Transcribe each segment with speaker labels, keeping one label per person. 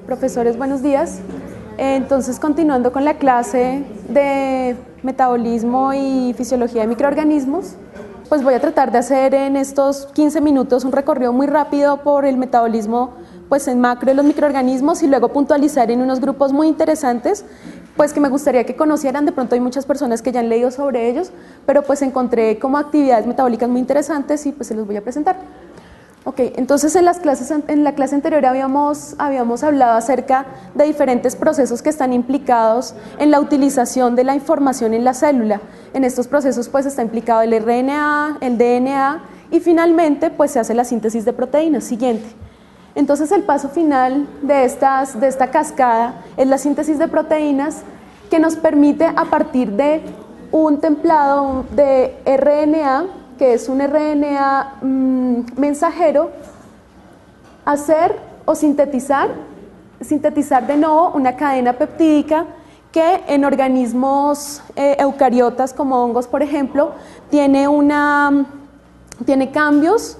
Speaker 1: Profesores, buenos días. Entonces, continuando con la clase de metabolismo y fisiología de microorganismos, pues voy a tratar de hacer en estos 15 minutos un recorrido muy rápido por el metabolismo pues en macro de los microorganismos y luego puntualizar en unos grupos muy interesantes pues que me gustaría que conocieran. De pronto hay muchas personas que ya han leído sobre ellos, pero pues encontré como actividades metabólicas muy interesantes y pues se los voy a presentar. Ok, entonces en la clase anterior habíamos hablado acerca de diferentes procesos que están implicados en la utilización de la información en la célula. En estos procesos pues está implicado el RNA, el DNA y finalmente pues se hace la síntesis de proteínas. Siguiente. Entonces el paso final de esta cascada es la síntesis de proteínas, que nos permite a partir de un templado de RNA, que es un RNA mensajero, hacer o sintetizar de nuevo una cadena peptídica que en organismos eucariotas como hongos, por ejemplo, tiene cambios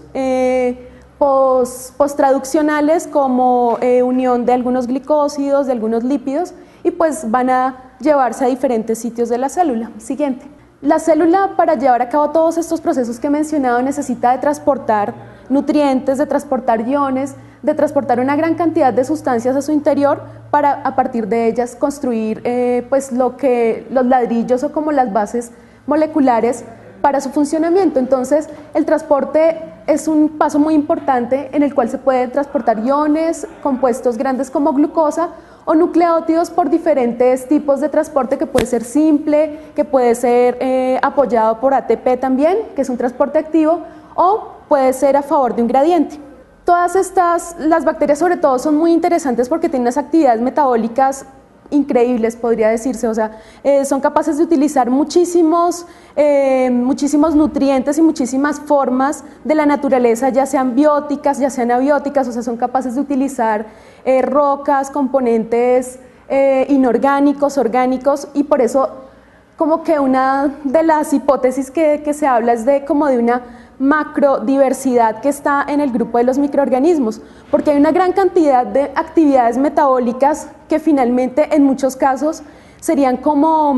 Speaker 1: posttraduccionales como unión de algunos glicósidos, de algunos lípidos, y pues van a llevarse a diferentes sitios de la célula. Siguiente. La célula, para llevar a cabo todos estos procesos que he mencionado, necesita de transportar nutrientes, de transportar iones, de transportar una gran cantidad de sustancias a su interior para a partir de ellas construir pues los ladrillos o como las bases moleculares para su funcionamiento. Entonces el transporte es un paso muy importante en el cual se pueden transportar iones, compuestos grandes como glucosa o nucleótidos por diferentes tipos de transporte, que puede ser simple, que puede ser apoyado por ATP también, que es un transporte activo, o puede ser a favor de un gradiente. Todas las bacterias sobre todo son muy interesantes porque tienen unas actividades metabólicas increíbles, podría decirse. O sea, son capaces de utilizar muchísimos nutrientes y muchísimas formas de la naturaleza, ya sean bióticas, ya sean abióticas. O sea, son capaces de utilizar rocas, componentes inorgánicos, orgánicos, y por eso como que una de las hipótesis que se habla es de una macrodiversidad que está en el grupo de los microorganismos, porque hay una gran cantidad de actividades metabólicas que finalmente en muchos casos serían como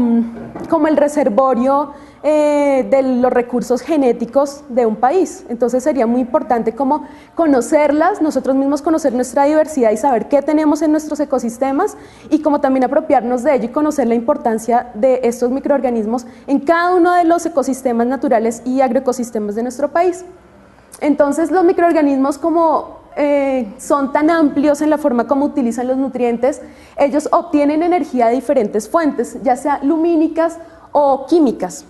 Speaker 1: el reservorio de los recursos genéticos de un país. Entonces sería muy importante como conocerlas, nosotros mismos conocer nuestra diversidad y saber qué tenemos en nuestros ecosistemas, y como también apropiarnos de ello y conocer la importancia de estos microorganismos en cada uno de los ecosistemas naturales y agroecosistemas de nuestro país. Entonces los microorganismos, como son tan amplios en la forma como utilizan los nutrientes, ellos obtienen energía de diferentes fuentes, ya sea lumínicas o químicas.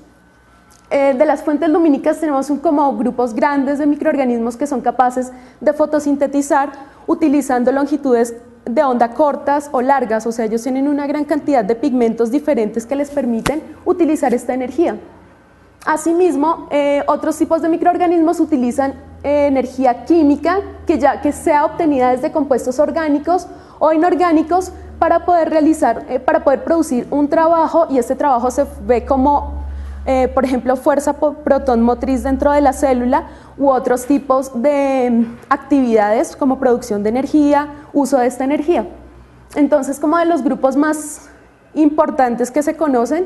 Speaker 1: De las fuentes lumínicas tenemos como grupos grandes de microorganismos que son capaces de fotosintetizar utilizando longitudes de onda cortas o largas. O sea, ellos tienen una gran cantidad de pigmentos diferentes que les permiten utilizar esta energía. Asimismo, otros tipos de microorganismos utilizan energía química que sea obtenida desde compuestos orgánicos o inorgánicos para poder producir un trabajo, y este trabajo se ve como por ejemplo, fuerza protón motriz dentro de la célula, u otros tipos de actividades como producción de energía, uso de esta energía. Entonces, como de los grupos más importantes que se conocen,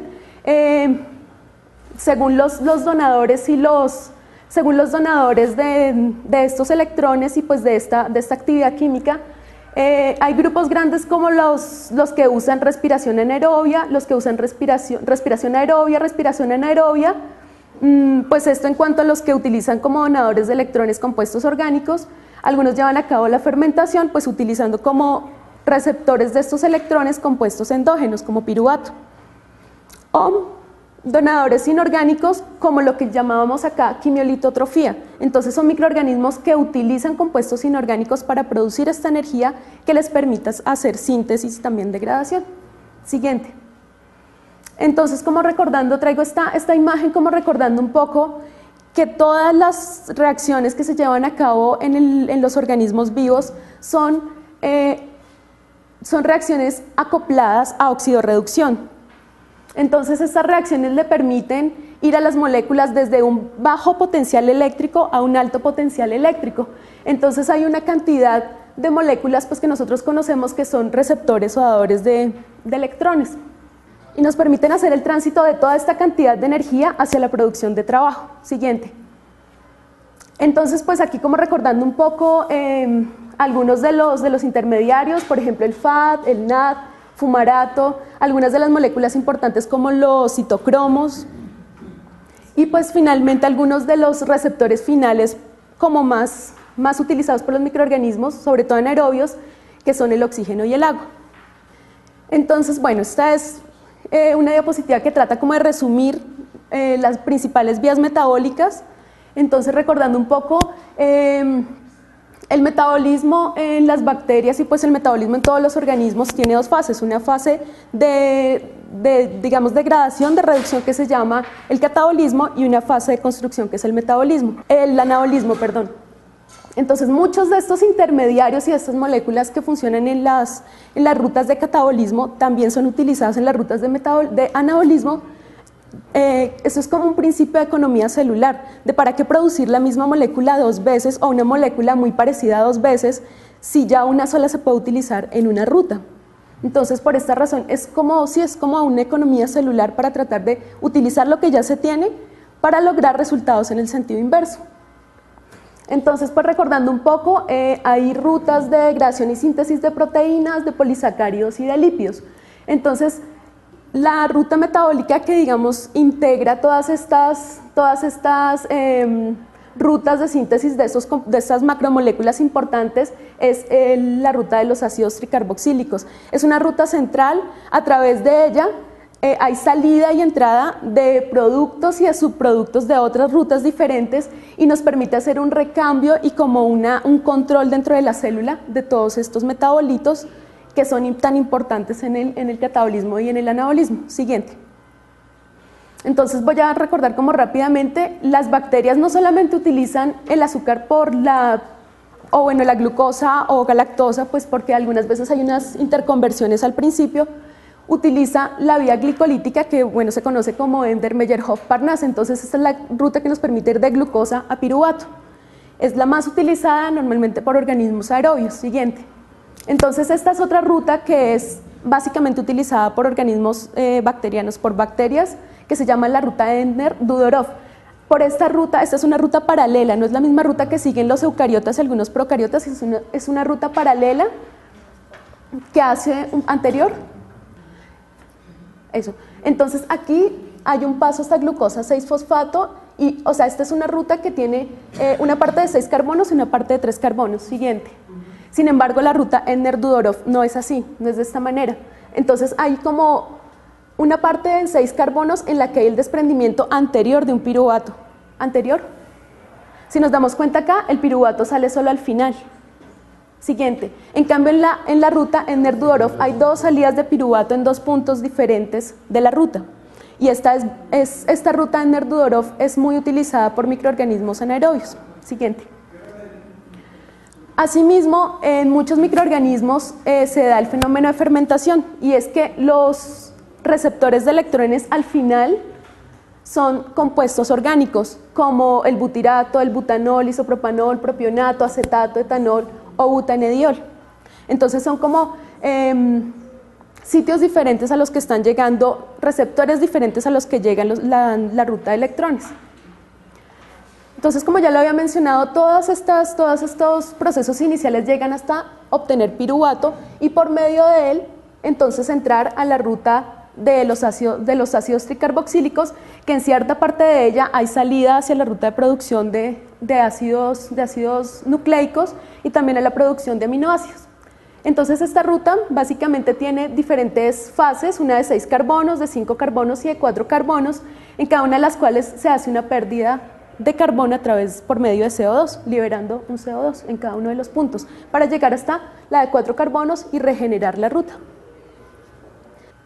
Speaker 1: según los donadores de estos electrones y pues de esta actividad química, hay grupos grandes como los que usan respiración anaerobia, los que usan respiración aerobia, respiración anaerobia, pues esto en cuanto a los que utilizan como donadores de electrones compuestos orgánicos. Algunos llevan a cabo la fermentación pues utilizando como receptores de estos electrones compuestos endógenos como piruvato, o donadores inorgánicos como lo que llamábamos acá quimiolitotrofía. Entonces son microorganismos que utilizan compuestos inorgánicos para producir esta energía que les permita hacer síntesis y también degradación. Siguiente. Entonces, como recordando, traigo esta imagen como recordando un poco que todas las reacciones que se llevan a cabo en los organismos vivos son reacciones acopladas a oxidorreducción. Entonces estas reacciones le permiten ir a las moléculas desde un bajo potencial eléctrico a un alto potencial eléctrico. Entonces hay una cantidad de moléculas pues, que nosotros conocemos que son receptores o dadores de electrones y nos permiten hacer el tránsito de toda esta cantidad de energía hacia la producción de trabajo. Siguiente. Entonces, pues aquí como recordando un poco algunos de los intermediarios, por ejemplo el FAD, el NAD, fumarato, algunas de las moléculas importantes como los citocromos y pues finalmente algunos de los receptores finales como más utilizados por los microorganismos, sobre todo anaerobios, que son el oxígeno y el agua. Entonces, bueno, esta es una diapositiva que trata como de resumir las principales vías metabólicas. Entonces, recordando un poco el metabolismo en las bacterias y pues el metabolismo en todos los organismos tiene dos fases, una fase digamos, degradación, de reducción que se llama el catabolismo y una fase de construcción que es el anabolismo, perdón. Entonces, muchos de estos intermediarios y de estas moléculas que funcionan en las rutas de catabolismo también son utilizadas en las rutas de anabolismo. Eso es como un principio de economía celular, de para qué producir la misma molécula dos veces o una molécula muy parecida dos veces si ya una sola se puede utilizar en una ruta. Entonces, por esta razón, es como una economía celular para tratar de utilizar lo que ya se tiene para lograr resultados en el sentido inverso. Entonces, pues recordando un poco, hay rutas de degradación y síntesis de proteínas, de polisacáridos y de lípidos. Entonces, la ruta metabólica que, digamos, integra todas estas rutas de síntesis de estas macromoléculas importantes es la ruta de los ácidos tricarboxílicos. Es una ruta central, a través de ella hay salida y entrada de productos y de subproductos de otras rutas diferentes y nos permite hacer un recambio y como un control dentro de la célula de todos estos metabolitos que son tan importantes en el catabolismo y en el anabolismo. Siguiente. Entonces voy a recordar como rápidamente, las bacterias no solamente utilizan el azúcar la glucosa o galactosa, pues porque algunas veces hay unas interconversiones al principio, utiliza la vía glicolítica que bueno, se conoce como Ender-Meyerhof-Parnas. Entonces esta es la ruta que nos permite ir de glucosa a piruvato. Es la más utilizada normalmente por organismos aerobios. Siguiente. Entonces esta es otra ruta que es básicamente utilizada por organismos bacterianos, por bacterias, que se llama la ruta Ender-Dudorov. Por esta ruta, esta es una ruta paralela, no es la misma ruta que siguen los eucariotas y algunos procariotas, es una ruta paralela que hace anterior. Eso. Entonces aquí hay un paso hasta glucosa 6-fosfato y, o sea, esta es una ruta que tiene una parte de 6 carbonos y una parte de 3 carbonos. Siguiente. Sin embargo, la ruta Ender-Dudorov no es así, no es de esta manera. Entonces hay como una parte de 6 carbonos en la que hay el desprendimiento anterior de un piruvato. ¿Anterior? Si nos damos cuenta acá, el piruvato sale solo al final. Siguiente. En cambio, en la ruta Ender-Dudorov hay dos salidas de piruvato en dos puntos diferentes de la ruta. Y esta ruta Ender-Dudorov es muy utilizada por microorganismos anaerobios. Siguiente. Asimismo, en muchos microorganismos se da el fenómeno de fermentación y es que los receptores de electrones al final son compuestos orgánicos como el butirato, el butanol, isopropanol, propionato, acetato, etanol o butanediol. Entonces son como sitios diferentes a los que están llegando, receptores diferentes a los que llegan la ruta de electrones. Entonces, como ya lo había mencionado, todos estos procesos iniciales llegan hasta obtener piruvato y por medio de él, entonces entrar a la ruta de los ácidos tricarboxílicos, que en cierta parte de ella hay salida hacia la ruta de producción de ácidos nucleicos y también a la producción de aminoácidos. Entonces esta ruta básicamente tiene diferentes fases, una de 6 carbonos, de 5 carbonos y de 4 carbonos, en cada una de las cuales se hace una pérdida de carbono por medio de CO2, liberando un CO2 en cada uno de los puntos, para llegar hasta la de 4 carbonos y regenerar la ruta.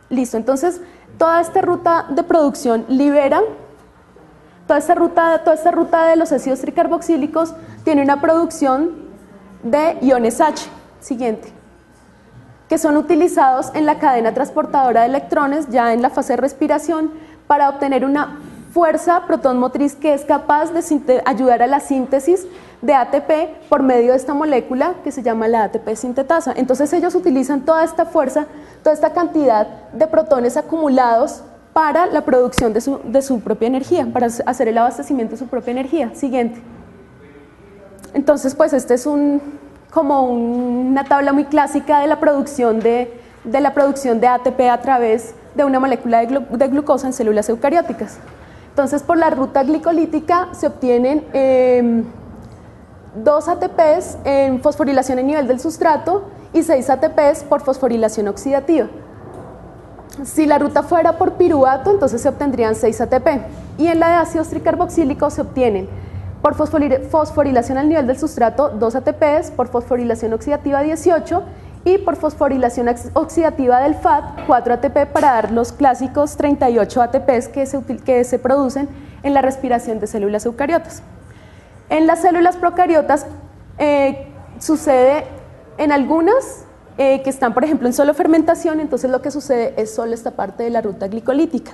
Speaker 1: Listo, entonces toda esta ruta de producción libera, toda esta ruta de los ácidos tricarboxílicos tiene una producción de iones H, siguiente, que son utilizados en la cadena transportadora de electrones, ya en la fase de respiración, para obtener una fuerza protón motriz que es capaz de ayudar a la síntesis de ATP por medio de esta molécula que se llama la ATP sintetasa. Entonces ellos utilizan toda esta fuerza, toda esta cantidad de protones acumulados para la producción de su propia energía, para hacer el abastecimiento de su propia energía. Siguiente. Entonces, pues este es como una tabla muy clásica de la producción de ATP a través de una molécula de glucosa en células eucarióticas. Entonces, por la ruta glicolítica se obtienen 2 ATPs en fosforilación a nivel del sustrato y 6 ATPs por fosforilación oxidativa. Si la ruta fuera por piruvato, entonces se obtendrían 6 ATP. Y en la de ácido tricarboxílico se obtienen por fosforilación al nivel del sustrato 2 ATPs, por fosforilación oxidativa 18 y por fosforilación oxidativa del FAT 4 ATP para dar los clásicos 38 ATPs que se producen en la respiración de células eucariotas. En las células procariotas sucede en algunas que están, por ejemplo, en solo fermentación, entonces lo que sucede es solo esta parte de la ruta glicolítica.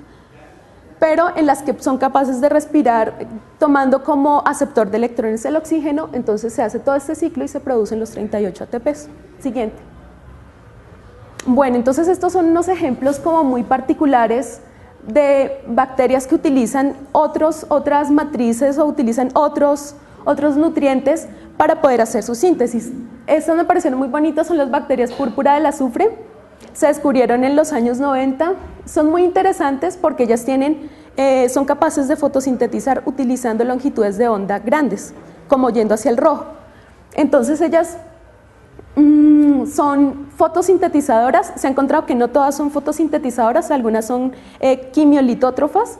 Speaker 1: Pero en las que son capaces de respirar tomando como aceptor de electrones el oxígeno, entonces se hace todo este ciclo y se producen los 38 ATPs. Siguiente. Bueno, entonces estos son unos ejemplos como muy particulares de bacterias que utilizan otras matrices o utilizan otros nutrientes para poder hacer su síntesis. Estas me parecieron muy bonitas, son las bacterias púrpura del azufre. Se descubrieron en los años 90, son muy interesantes porque ellas son capaces de fotosintetizar utilizando longitudes de onda grandes, como yendo hacia el rojo. Entonces ellas son fotosintetizadoras, se ha encontrado que no todas son fotosintetizadoras, algunas son quimiolitótrofas.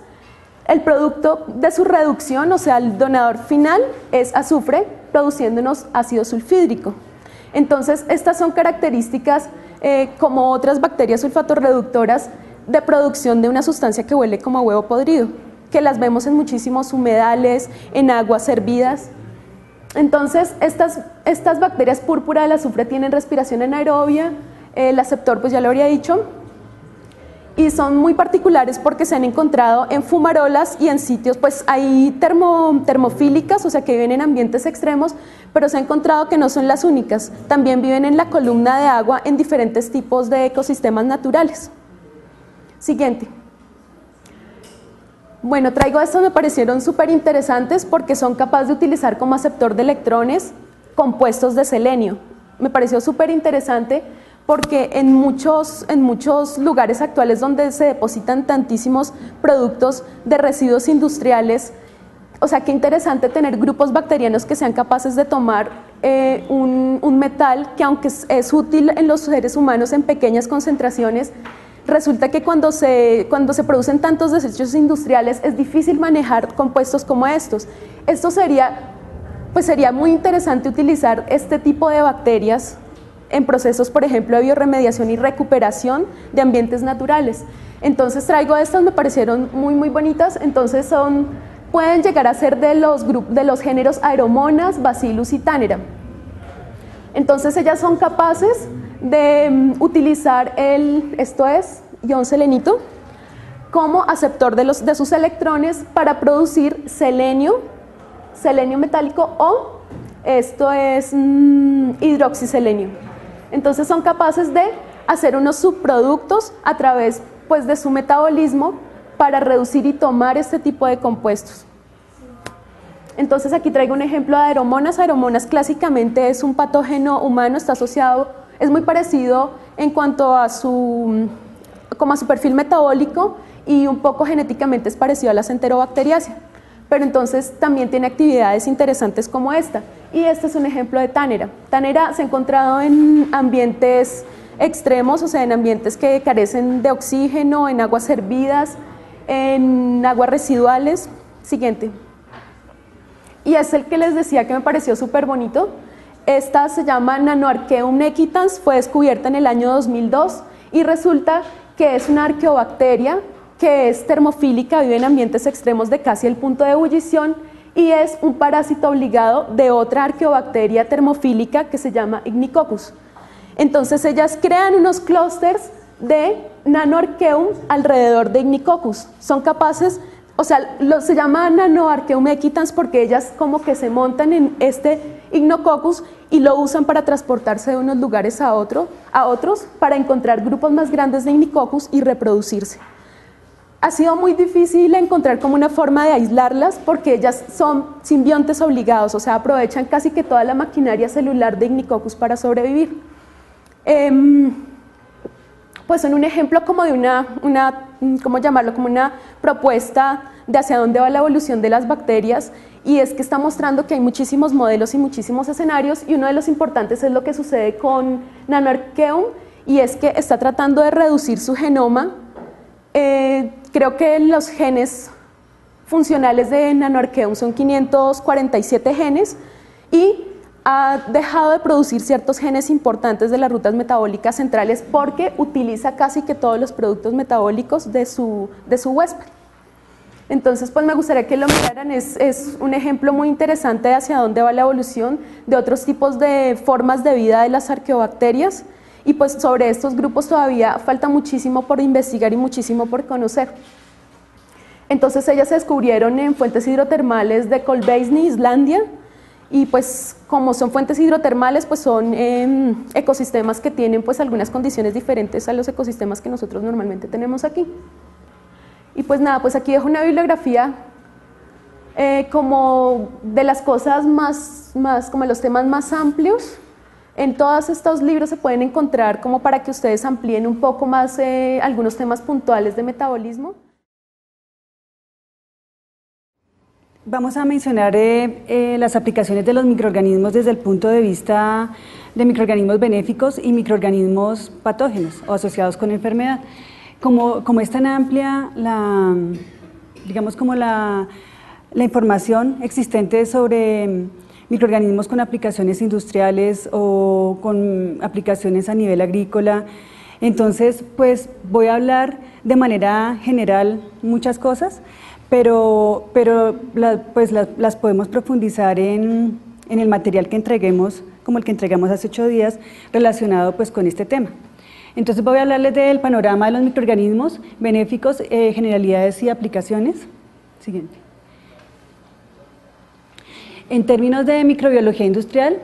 Speaker 1: El producto de su reducción, o sea, el donador final es azufre, produciéndonos ácido sulfídrico. Entonces, estas son características como otras bacterias sulfatorreductoras de producción de una sustancia que huele como a huevo podrido, que las vemos en muchísimos humedales, en aguas hervidas. Entonces, estas bacterias púrpura del azufre tienen respiración anaerobia, el aceptor pues ya lo habría dicho, y son muy particulares porque se han encontrado en fumarolas y en sitios, pues hay termofílicas, o sea que viven en ambientes extremos, pero se ha encontrado que no son las únicas, también viven en la columna de agua en diferentes tipos de ecosistemas naturales. Siguiente. Bueno, traigo estos, me parecieron súper interesantes porque son capaces de utilizar como aceptor de electrones compuestos de selenio. Me pareció súper interesante porque en muchos lugares actuales donde se depositan tantísimos productos de residuos industriales, o sea, qué interesante tener grupos bacterianos que sean capaces de tomar un metal que, aunque es útil en los seres humanos en pequeñas concentraciones, resulta que cuando se producen tantos desechos industriales es difícil manejar compuestos como estos. Esto sería muy interesante utilizar este tipo de bacterias en procesos, por ejemplo, de biorremediación y recuperación de ambientes naturales. Entonces traigo estas, me parecieron muy, muy bonitas. Entonces pueden llegar a ser de los géneros Aeromonas, Bacillus y Thanera. Entonces ellas son capaces de utilizar ion selenito, como aceptor de sus electrones para producir selenio metálico o hidroxiselenio. Entonces son capaces de hacer unos subproductos a través pues, de su metabolismo para reducir y tomar este tipo de compuestos. Entonces aquí traigo un ejemplo de Aeromonas. Aeromonas clásicamente es un patógeno humano, está asociado, es muy parecido en cuanto a su perfil metabólico y un poco genéticamente es parecido a la Enterobacteriaceae, pero entonces también tiene actividades interesantes como esta. Y este es un ejemplo de Thanera. Thanera se ha encontrado en ambientes extremos, o sea, en ambientes que carecen de oxígeno, en aguas hervidas, en aguas residuales. Siguiente. Y es el que les decía que me pareció súper bonito. Esta se llama Nanoarchaeum nequitans, fue descubierta en el año 2002 y resulta que es una arqueobacteria que es termofílica, vive en ambientes extremos de casi el punto de ebullición y es un parásito obligado de otra arqueobacteria termofílica que se llama Ignicoccus. Entonces ellas crean unos clústeres de Nanoarchaeum alrededor de Ignicoccus. Son capaces, o sea, se llama Nanoarchaeum equitans porque ellas como que se montan en este Icnococcus y lo usan para transportarse de unos lugares a otros para encontrar grupos más grandes de Icnococcus y reproducirse. Ha sido muy difícil encontrar como una forma de aislarlas porque ellas son simbiontes obligados, o sea, aprovechan casi que toda la maquinaria celular de Icnococcus para sobrevivir. Pues son un ejemplo como de ¿cómo llamarlo? Como una propuesta de hacia dónde va la evolución de las bacterias, y es que está mostrando que hay muchísimos modelos y muchísimos escenarios, y uno de los importantes es lo que sucede con Nanoarchaeum, y es que está tratando de reducir su genoma. Creo que los genes funcionales de Nanoarchaeum son 547 genes y ha dejado de producir ciertos genes importantes de las rutas metabólicas centrales porque utiliza casi que todos los productos metabólicos de su huésped. Entonces, pues me gustaría que lo miraran, es un ejemplo muy interesante de hacia dónde va la evolución de otros tipos de formas de vida de las arqueobacterias. Y pues sobre estos grupos todavía falta muchísimo por investigar y muchísimo por conocer. Entonces ellas se descubrieron en fuentes hidrotermales de Kolbeinsey, Islandia, y pues como son fuentes hidrotermales, pues son ecosistemas que tienen pues algunas condiciones diferentes a los ecosistemas que nosotros normalmente tenemos aquí. Y pues nada, pues aquí dejo una bibliografía como de las cosas más como los temas más amplios. En todos estos libros se pueden encontrar como para que ustedes amplíen un poco más algunos temas puntuales de metabolismo.
Speaker 2: Vamos a mencionar las aplicaciones de los microorganismos desde el punto de vista de microorganismos benéficos y microorganismos patógenos o asociados con enfermedad. Como es tan amplia digamos como la información existente sobre microorganismos con aplicaciones industriales o con aplicaciones a nivel agrícola, entonces pues voy a hablar de manera general muchas cosas, pero las podemos profundizar en el material que entreguemos, como el que entregamos hace 8 días, relacionado pues con este tema. Entonces voy a hablarles del panorama de los microorganismos benéficos, generalidades y aplicaciones. Siguiente. En términos de microbiología industrial,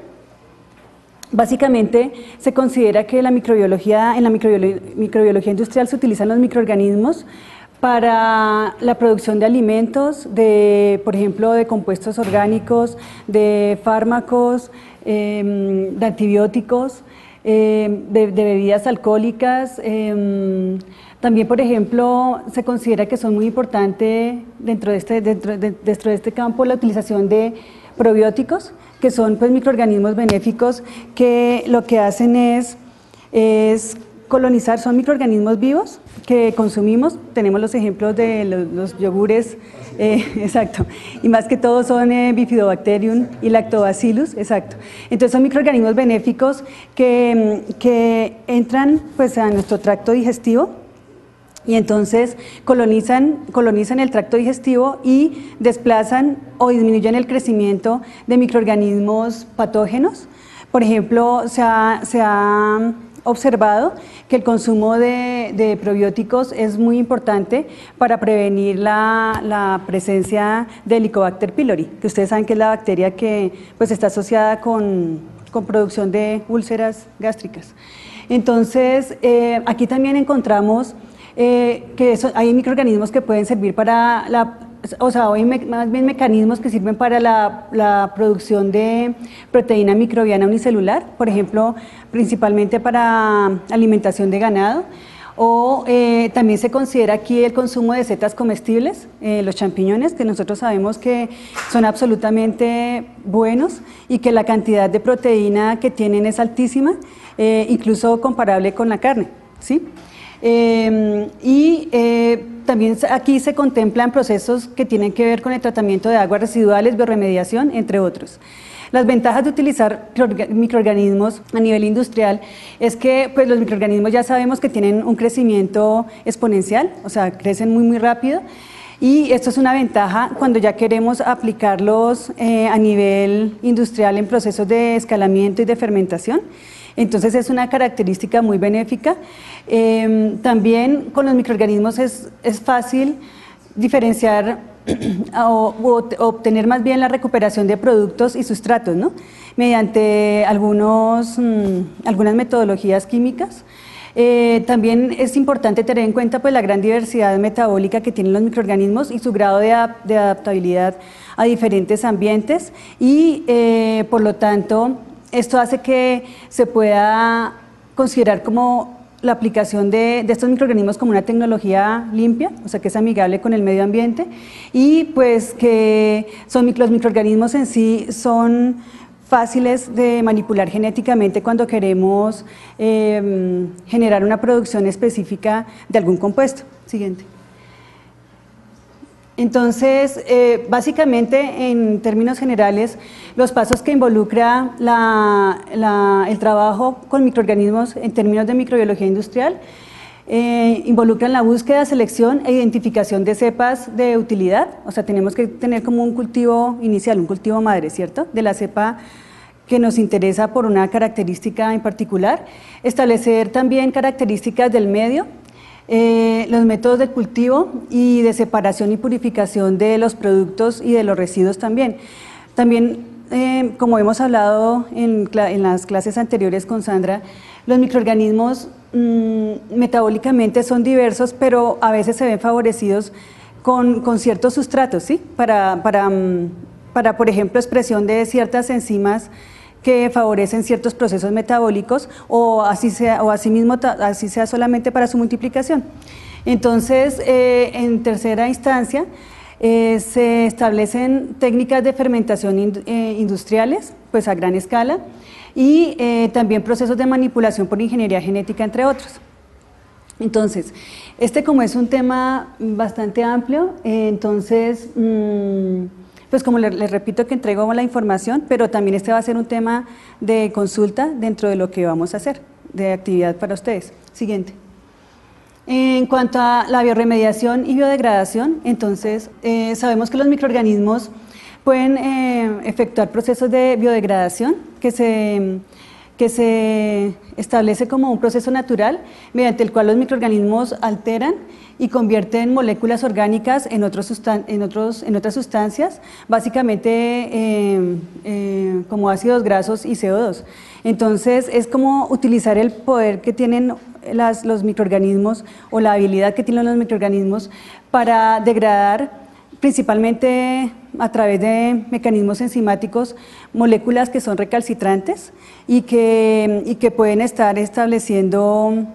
Speaker 2: básicamente se considera que en la microbiología industrial se utilizan los microorganismos para la producción de alimentos, por ejemplo, de compuestos orgánicos, de fármacos, de antibióticos, de bebidas alcohólicas. También, por ejemplo, se considera que son muy importantes dentro de este campo la utilización de probióticos, que son pues microorganismos benéficos que lo que hacen es colonizar, son microorganismos vivos que consumimos. Tenemos los ejemplos de los yogures, exacto, y más que todo son Bifidobacterium y Lactobacillus, exacto. Entonces son microorganismos benéficos que entran pues a nuestro tracto digestivo y entonces colonizan el tracto digestivo y desplazan o disminuyen el crecimiento de microorganismos patógenos. Por ejemplo, se ha observado que el consumo de probióticos es muy importante para prevenir la presencia de Helicobacter pylori, que ustedes saben que es la bacteria que pues, está asociada con producción de úlceras gástricas. Entonces, aquí también encontramos hay microorganismos que pueden servir para hay más bien mecanismos que sirven para la producción de proteína microbiana unicelular, por ejemplo, principalmente para alimentación de ganado, o también se considera aquí el consumo de setas comestibles, los champiñones, que nosotros sabemos que son absolutamente buenos y que la cantidad de proteína que tienen es altísima, incluso comparable con la carne, ¿sí? También aquí se contemplan procesos que tienen que ver con el tratamiento de aguas residuales, biorremediación, entre otros. Las ventajas de utilizar microorganismos a nivel industrial es que pues, los microorganismos ya sabemos que tienen un crecimiento exponencial, o sea, crecen muy rápido, y esto es una ventaja cuando ya queremos aplicarlos a nivel industrial en procesos de escalamiento y de fermentación. Entonces es una característica muy benéfica. También con los microorganismos es fácil diferenciar obtener más bien la recuperación de productos y sustratos, ¿no? Mediante algunas metodologías químicas. También es importante tener en cuenta pues, la gran diversidad metabólica que tienen los microorganismos y su grado de adaptabilidad a diferentes ambientes y por lo tanto esto hace que se pueda considerar como la aplicación de estos microorganismos como una tecnología limpia, o sea que es amigable con el medio ambiente y pues que los microorganismos en sí son fáciles de manipular genéticamente cuando queremos generar una producción específica de algún compuesto. Siguiente. Entonces, básicamente, en términos generales, los pasos que involucra el trabajo con microorganismos en términos de microbiología industrial involucran la búsqueda, selección e identificación de cepas de utilidad, o sea, tenemos que tener como un cultivo inicial, un cultivo madre, ¿cierto?, de la cepa que nos interesa por una característica en particular, establecer también características del medio, los métodos de cultivo y de separación y purificación de los productos y de los residuos también. También, como hemos hablado en las clases anteriores con Sandra, los microorganismos metabólicamente son diversos, pero a veces se ven favorecidos con ciertos sustratos, ¿sí? Para, por ejemplo, expresión de ciertas enzimas que favorecen ciertos procesos metabólicos o así sea solamente para su multiplicación. Entonces, en tercera instancia, se establecen técnicas de fermentación industriales, pues a gran escala, y también procesos de manipulación por ingeniería genética, entre otros. Entonces, como es un tema bastante amplio, entonces, pues como les repito que entrego la información, pero también va a ser un tema de consulta dentro de lo que vamos a hacer, de actividad para ustedes. Siguiente. En cuanto a la biorremediación y biodegradación, entonces sabemos que los microorganismos pueden efectuar procesos de biodegradación que se establece como un proceso natural mediante el cual los microorganismos alteran y convierten moléculas orgánicas en otras sustancias, básicamente como ácidos grasos y CO2. Entonces es como utilizar el poder que tienen los microorganismos o la habilidad que tienen los microorganismos para degradar principalmente a través de mecanismos enzimáticos moléculas que son recalcitrantes y que pueden estar estableciendo,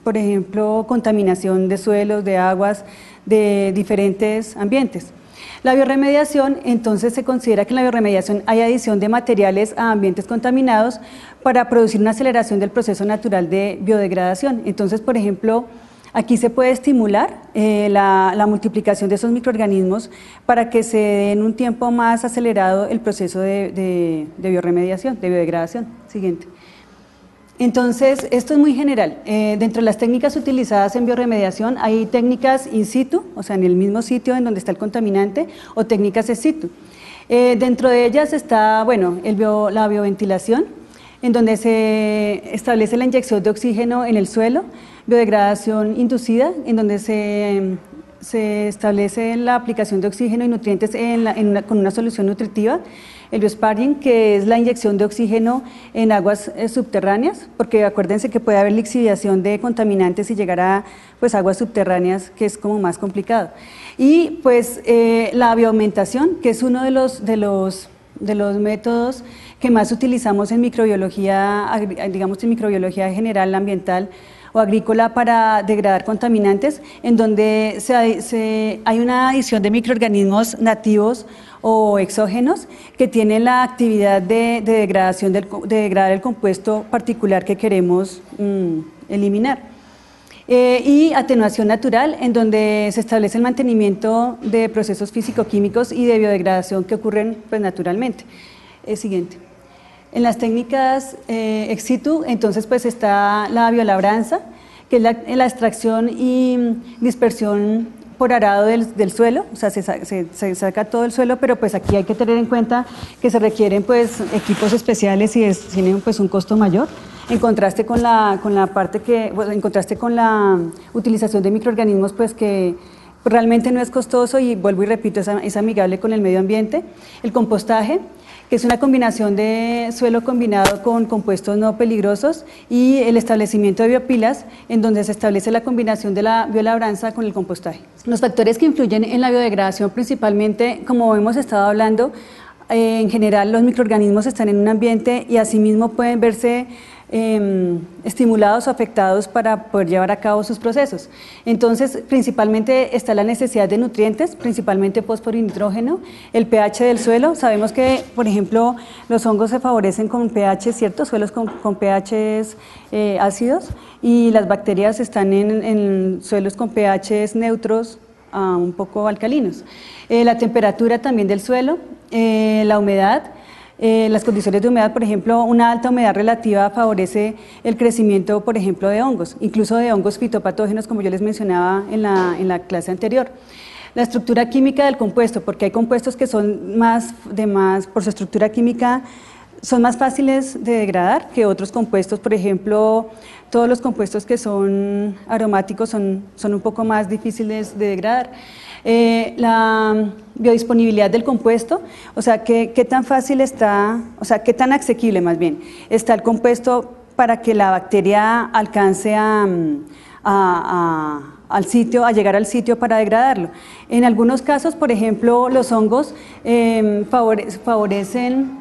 Speaker 2: por ejemplo, contaminación de suelos, de aguas, de diferentes ambientes. La biorremediación, entonces se considera que en la biorremediación hay adición de materiales a ambientes contaminados para producir una aceleración del proceso natural de biodegradación. Entonces, por ejemplo, aquí se puede estimular la multiplicación de esos microorganismos para que se dé en un tiempo más acelerado el proceso de biorremediación, de biodegradación. Siguiente. Entonces, esto es muy general. Dentro de las técnicas utilizadas en biorremediación hay técnicas in situ, o sea, en el mismo sitio en donde está el contaminante, o técnicas ex situ. Dentro de ellas está, bueno, la bioventilación, en donde se establece la inyección de oxígeno en el suelo, biodegradación inducida, en donde se establece la aplicación de oxígeno y nutrientes con una solución nutritiva, el biosparging, que es la inyección de oxígeno en aguas subterráneas, porque acuérdense que puede haber lixiviación de contaminantes y llegar a pues, aguas subterráneas, que es como más complicado. Y pues la bioaumentación, que es uno de los métodos que más utilizamos en microbiología, digamos en microbiología general, ambiental o agrícola para degradar contaminantes, en donde hay una adición de microorganismos nativos o exógenos que tienen la actividad de degradar el compuesto particular que queremos eliminar. Y atenuación natural, en donde se establece el mantenimiento de procesos físico-químicos y de biodegradación que ocurren pues, naturalmente. Siguiente. En las técnicas ex situ, entonces pues está la biolabranza, que es la extracción y dispersión por arado del suelo, o sea, se saca todo el suelo, pero pues aquí hay que tener en cuenta que se requieren pues equipos especiales y tienen pues un costo mayor, en contraste con la utilización de microorganismos pues que realmente no es costoso y vuelvo y repito, es amigable con el medio ambiente. El compostaje, que es una combinación de suelo combinado con compuestos no peligrosos, y el establecimiento de biopilas, en donde se establece la combinación de la biolabranza con el compostaje. Los factores que influyen en la biodegradación principalmente, como hemos estado hablando, en general los microorganismos están en un ambiente y asimismo pueden verse estimulados o afectados para poder llevar a cabo sus procesos. Entonces, principalmente está la necesidad de nutrientes, principalmente fósforo y nitrógeno, el pH del suelo. Sabemos que, por ejemplo, los hongos se favorecen con pH, ¿cierto? Suelos con pHs ácidos, y las bacterias están en suelos con pHs neutros, un poco alcalinos. La temperatura también del suelo, la humedad. Las condiciones de humedad, por ejemplo, una alta humedad relativa favorece el crecimiento, por ejemplo, de hongos, incluso de hongos fitopatógenos, como yo les mencionaba en la clase anterior. La estructura química del compuesto, porque hay compuestos que son por su estructura química, son más fáciles de degradar que otros compuestos. Por ejemplo, todos los compuestos que son aromáticos son un poco más difíciles de degradar. La biodisponibilidad del compuesto, o sea, qué tan fácil está, o sea, qué tan asequible más bien está el compuesto para que la bacteria alcance al sitio, a llegar al sitio para degradarlo. En algunos casos, por ejemplo, los hongos favorecen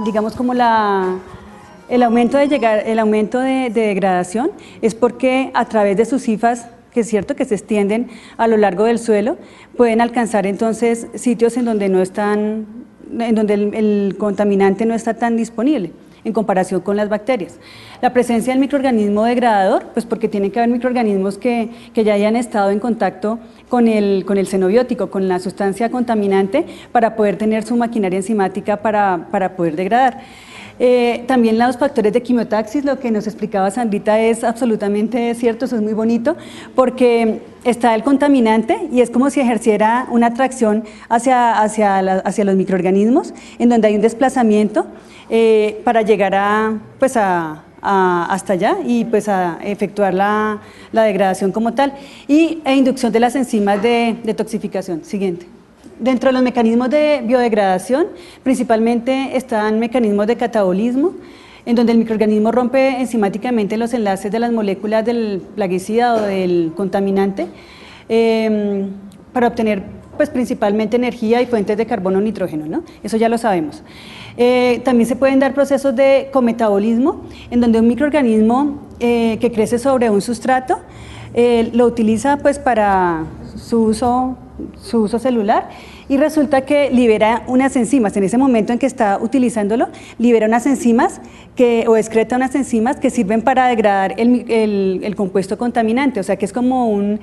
Speaker 2: digamos como el aumento de degradación es porque a través de sus hifas, que es cierto que se extienden a lo largo del suelo, pueden alcanzar entonces sitios en donde el contaminante no está tan disponible en comparación con las bacterias. La presencia del microorganismo degradador, pues porque tiene que haber microorganismos que ya hayan estado en contacto con el xenobiótico, con la sustancia contaminante, para poder tener su maquinaria enzimática para poder degradar. También los factores de quimiotaxis, lo que nos explicaba Sandrita, es absolutamente cierto, eso es muy bonito, porque está el contaminante y es como si ejerciera una atracción hacia los microorganismos, en donde hay un desplazamiento para llegar hasta allá y pues a efectuar la degradación como tal, e inducción de las enzimas de detoxificación. Siguiente. Dentro de los mecanismos de biodegradación, principalmente están mecanismos de catabolismo, en donde el microorganismo rompe enzimáticamente los enlaces de las moléculas del plaguicida o del contaminante para obtener pues, principalmente energía y fuentes de carbono o nitrógeno, ¿no? Eso ya lo sabemos. También se pueden dar procesos de cometabolismo, en donde un microorganismo que crece sobre un sustrato lo utiliza pues, para su uso celular, y resulta que libera unas enzimas. En ese momento en que está utilizándolo, libera unas enzimas o excreta unas enzimas que sirven para degradar el compuesto contaminante, o sea que es como un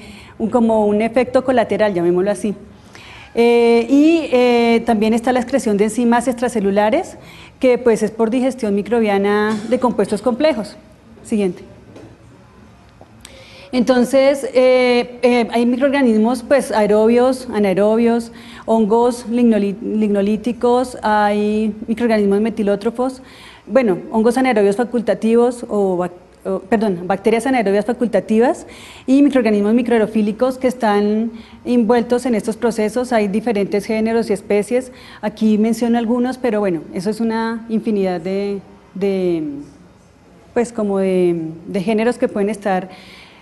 Speaker 2: efecto colateral, llamémoslo así. También está la excreción de enzimas extracelulares, que pues es por digestión microbiana de compuestos complejos. Siguiente. Entonces, hay microorganismos pues, aerobios, anaerobios, hongos lignolíticos, hay microorganismos metilótrofos, bueno, hongos anaerobios facultativos bacterias anaerobias facultativas y microorganismos microaerofílicos que están envueltos en estos procesos. Hay diferentes géneros y especies, aquí menciono algunos, pero bueno, eso es una infinidad de géneros que pueden estar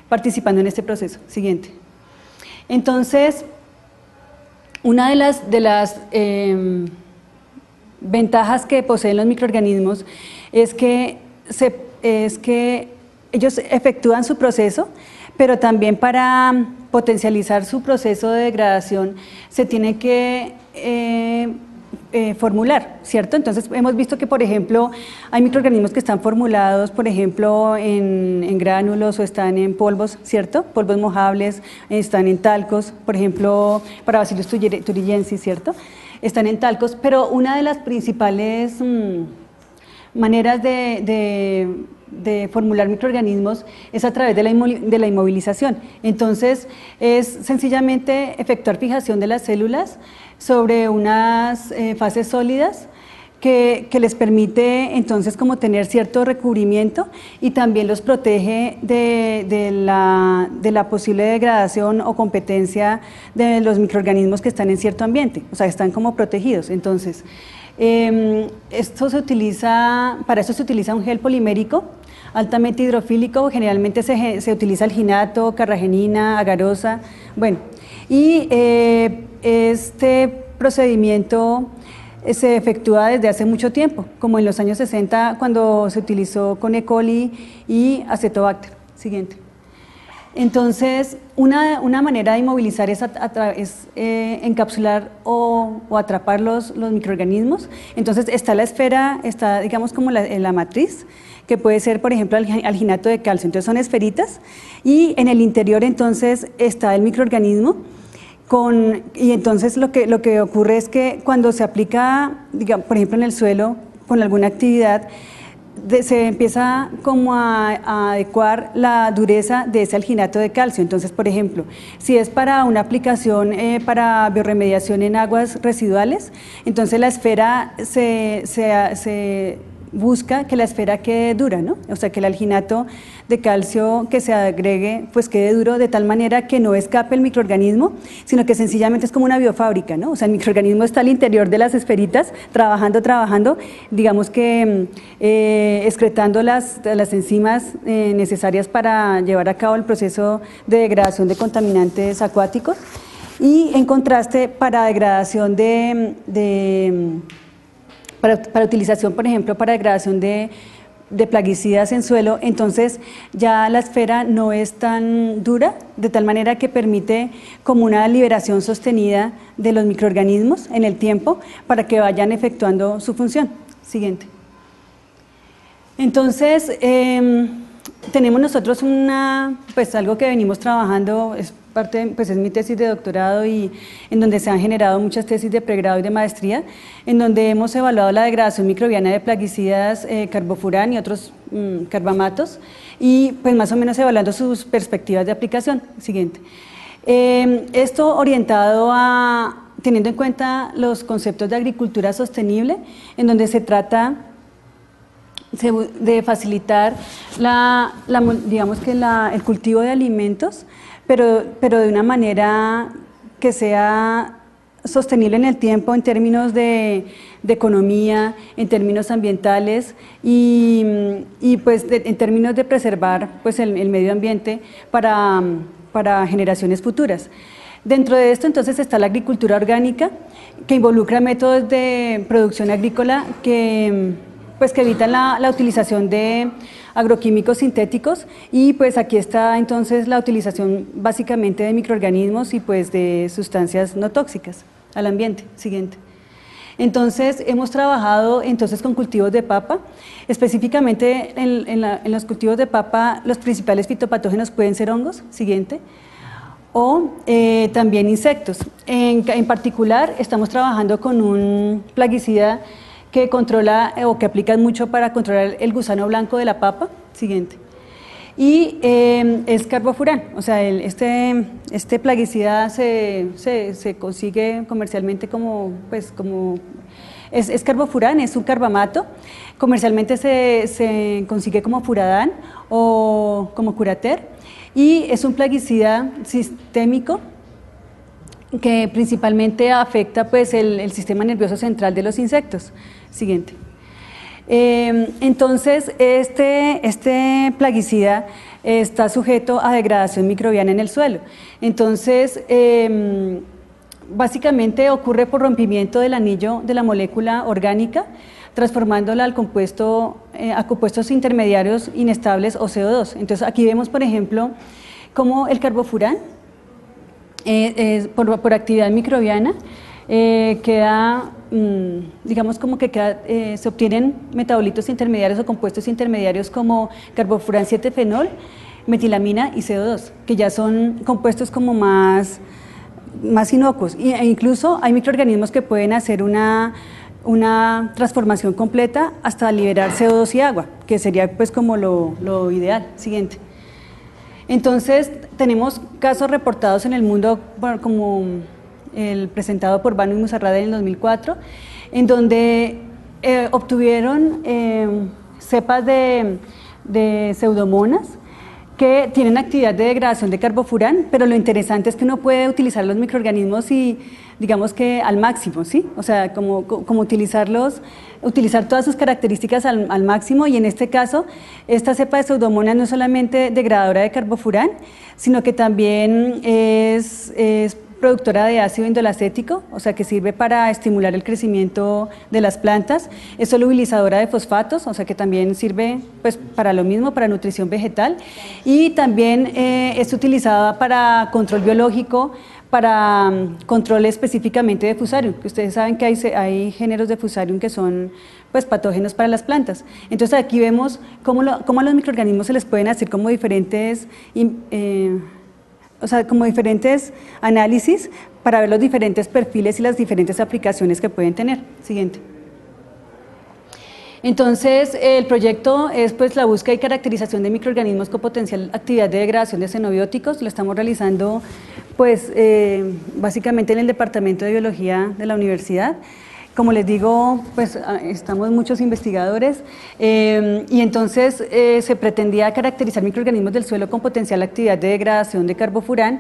Speaker 2: participando en este proceso. Siguiente. Entonces, una de las ventajas que poseen los microorganismos es que ellos efectúan su proceso, pero también para potencializar su proceso de degradación se tiene que formular, ¿cierto? Entonces hemos visto que, por ejemplo, hay microorganismos que están formulados, por ejemplo, en gránulos o están en polvos, ¿cierto? Polvos mojables, están en talcos, por ejemplo, para Bacillus thuringiensis, ¿cierto? Están en talcos, pero una de las principales maneras de formular microorganismos es a través de la inmovilización. Entonces, es sencillamente efectuar fijación de las células sobre unas fases sólidas que les permite entonces como tener cierto recubrimiento y también los protege de la posible degradación o competencia de los microorganismos que están en cierto ambiente, o sea, están como protegidos. Entonces, para eso se utiliza un gel polimérico altamente hidrofílico, generalmente se utiliza alginato, carragenina, agarosa, bueno, y este procedimiento se efectúa desde hace mucho tiempo, como en los años 60 cuando se utilizó con E. coli y Acetobacter. Siguiente. Entonces, una manera de inmovilizar es encapsular o atrapar los microorganismos. Entonces, está la esfera, está digamos como la matriz, que puede ser, por ejemplo, alginato de calcio. Entonces, son esferitas y en el interior entonces está el microorganismo. Y entonces lo que ocurre es que cuando se aplica, digamos, por ejemplo, en el suelo con alguna actividad, se empieza como a adecuar la dureza de ese alginato de calcio. Entonces, por ejemplo, si es para una aplicación para biorremediación en aguas residuales, entonces la esfera se busca que la esfera quede dura, ¿no? O sea, que el alginato de calcio que se agregue pues quede duro de tal manera que no escape el microorganismo, sino que sencillamente es como una biofábrica, ¿no? O sea, el microorganismo está al interior de las esferitas trabajando, digamos que excretando las enzimas necesarias para llevar a cabo el proceso de degradación de contaminantes acuáticos. Y en contraste, para degradación para utilización, por ejemplo, para degradación de plaguicidas en suelo, entonces ya la esfera no es tan dura, de tal manera que permite como una liberación sostenida de los microorganismos en el tiempo para que vayan efectuando su función. Siguiente. Entonces, tenemos nosotros pues algo que venimos trabajando, pues es mi tesis de doctorado y en donde se han generado muchas tesis de pregrado y de maestría, en donde hemos evaluado la degradación microbiana de plaguicidas, carbofurán y otros carbamatos, y pues más o menos evaluando sus perspectivas de aplicación. Siguiente. Esto orientado teniendo en cuenta los conceptos de agricultura sostenible, en donde se trata de facilitar digamos que el cultivo de alimentos, pero de una manera que sea sostenible en el tiempo en términos de economía, en términos ambientales y pues en términos de preservar pues el medio ambiente para generaciones futuras. Dentro de esto entonces está la agricultura orgánica, que involucra métodos de producción agrícola que evitan la utilización de agroquímicos sintéticos, y pues aquí está entonces la utilización básicamente de microorganismos y pues de sustancias no tóxicas al ambiente. Siguiente. Entonces hemos trabajado entonces con cultivos de papa, específicamente en los cultivos de papa los principales fitopatógenos pueden ser hongos. Siguiente. O también insectos. En particular estamos trabajando con un plaguicida que controla o que aplican mucho para controlar el gusano blanco de la papa. Siguiente. Y es carbofurán, o sea, este plaguicida se consigue comercialmente es carbofurán, es un carbamato, comercialmente se consigue como furadán o como curater, y es un plaguicida sistémico que principalmente afecta pues el sistema nervioso central de los insectos. Siguiente. Entonces, este plaguicida está sujeto a degradación microbiana en el suelo. Entonces, básicamente ocurre por rompimiento del anillo de la molécula orgánica, transformándola a compuestos intermediarios inestables o CO2. Entonces, aquí vemos, por ejemplo, cómo el carbofurán, por actividad microbiana, queda, digamos como que se obtienen metabolitos intermediarios o compuestos intermediarios como carbofurán 7-fenol, metilamina y CO2, que ya son compuestos como más inocuos, e incluso hay microorganismos que pueden hacer una transformación completa hasta liberar CO2 y agua, que sería pues como lo ideal. Siguiente. Entonces tenemos casos reportados en el mundo como el presentado por Banu y Musarrada en el 2004, en donde obtuvieron cepas de pseudomonas que tienen actividad de degradación de carbofurán, pero lo interesante es que uno puede utilizar los microorganismos y digamos que al máximo, ¿sí? O sea, como utilizar todas sus características al máximo, y en este caso, esta cepa de pseudomonas no es solamente degradadora de carbofurán, sino que también es productora de ácido indolacético, o sea que sirve para estimular el crecimiento de las plantas, es solubilizadora de fosfatos, o sea que también sirve pues para lo mismo, para nutrición vegetal, y también es utilizada para control biológico, para control específicamente de Fusarium, que ustedes saben que hay géneros de Fusarium que son pues patógenos para las plantas. Entonces aquí vemos cómo a los microorganismos se les pueden hacer como diferentes análisis para ver los diferentes perfiles y las diferentes aplicaciones que pueden tener. Siguiente. Entonces, el proyecto es pues la búsqueda y caracterización de microorganismos con potencial actividad de degradación de xenobióticos. Lo estamos realizando pues básicamente en el Departamento de Biología de la universidad. Como les digo, pues estamos muchos investigadores y entonces se pretendía caracterizar microorganismos del suelo con potencial actividad de degradación de carbofurán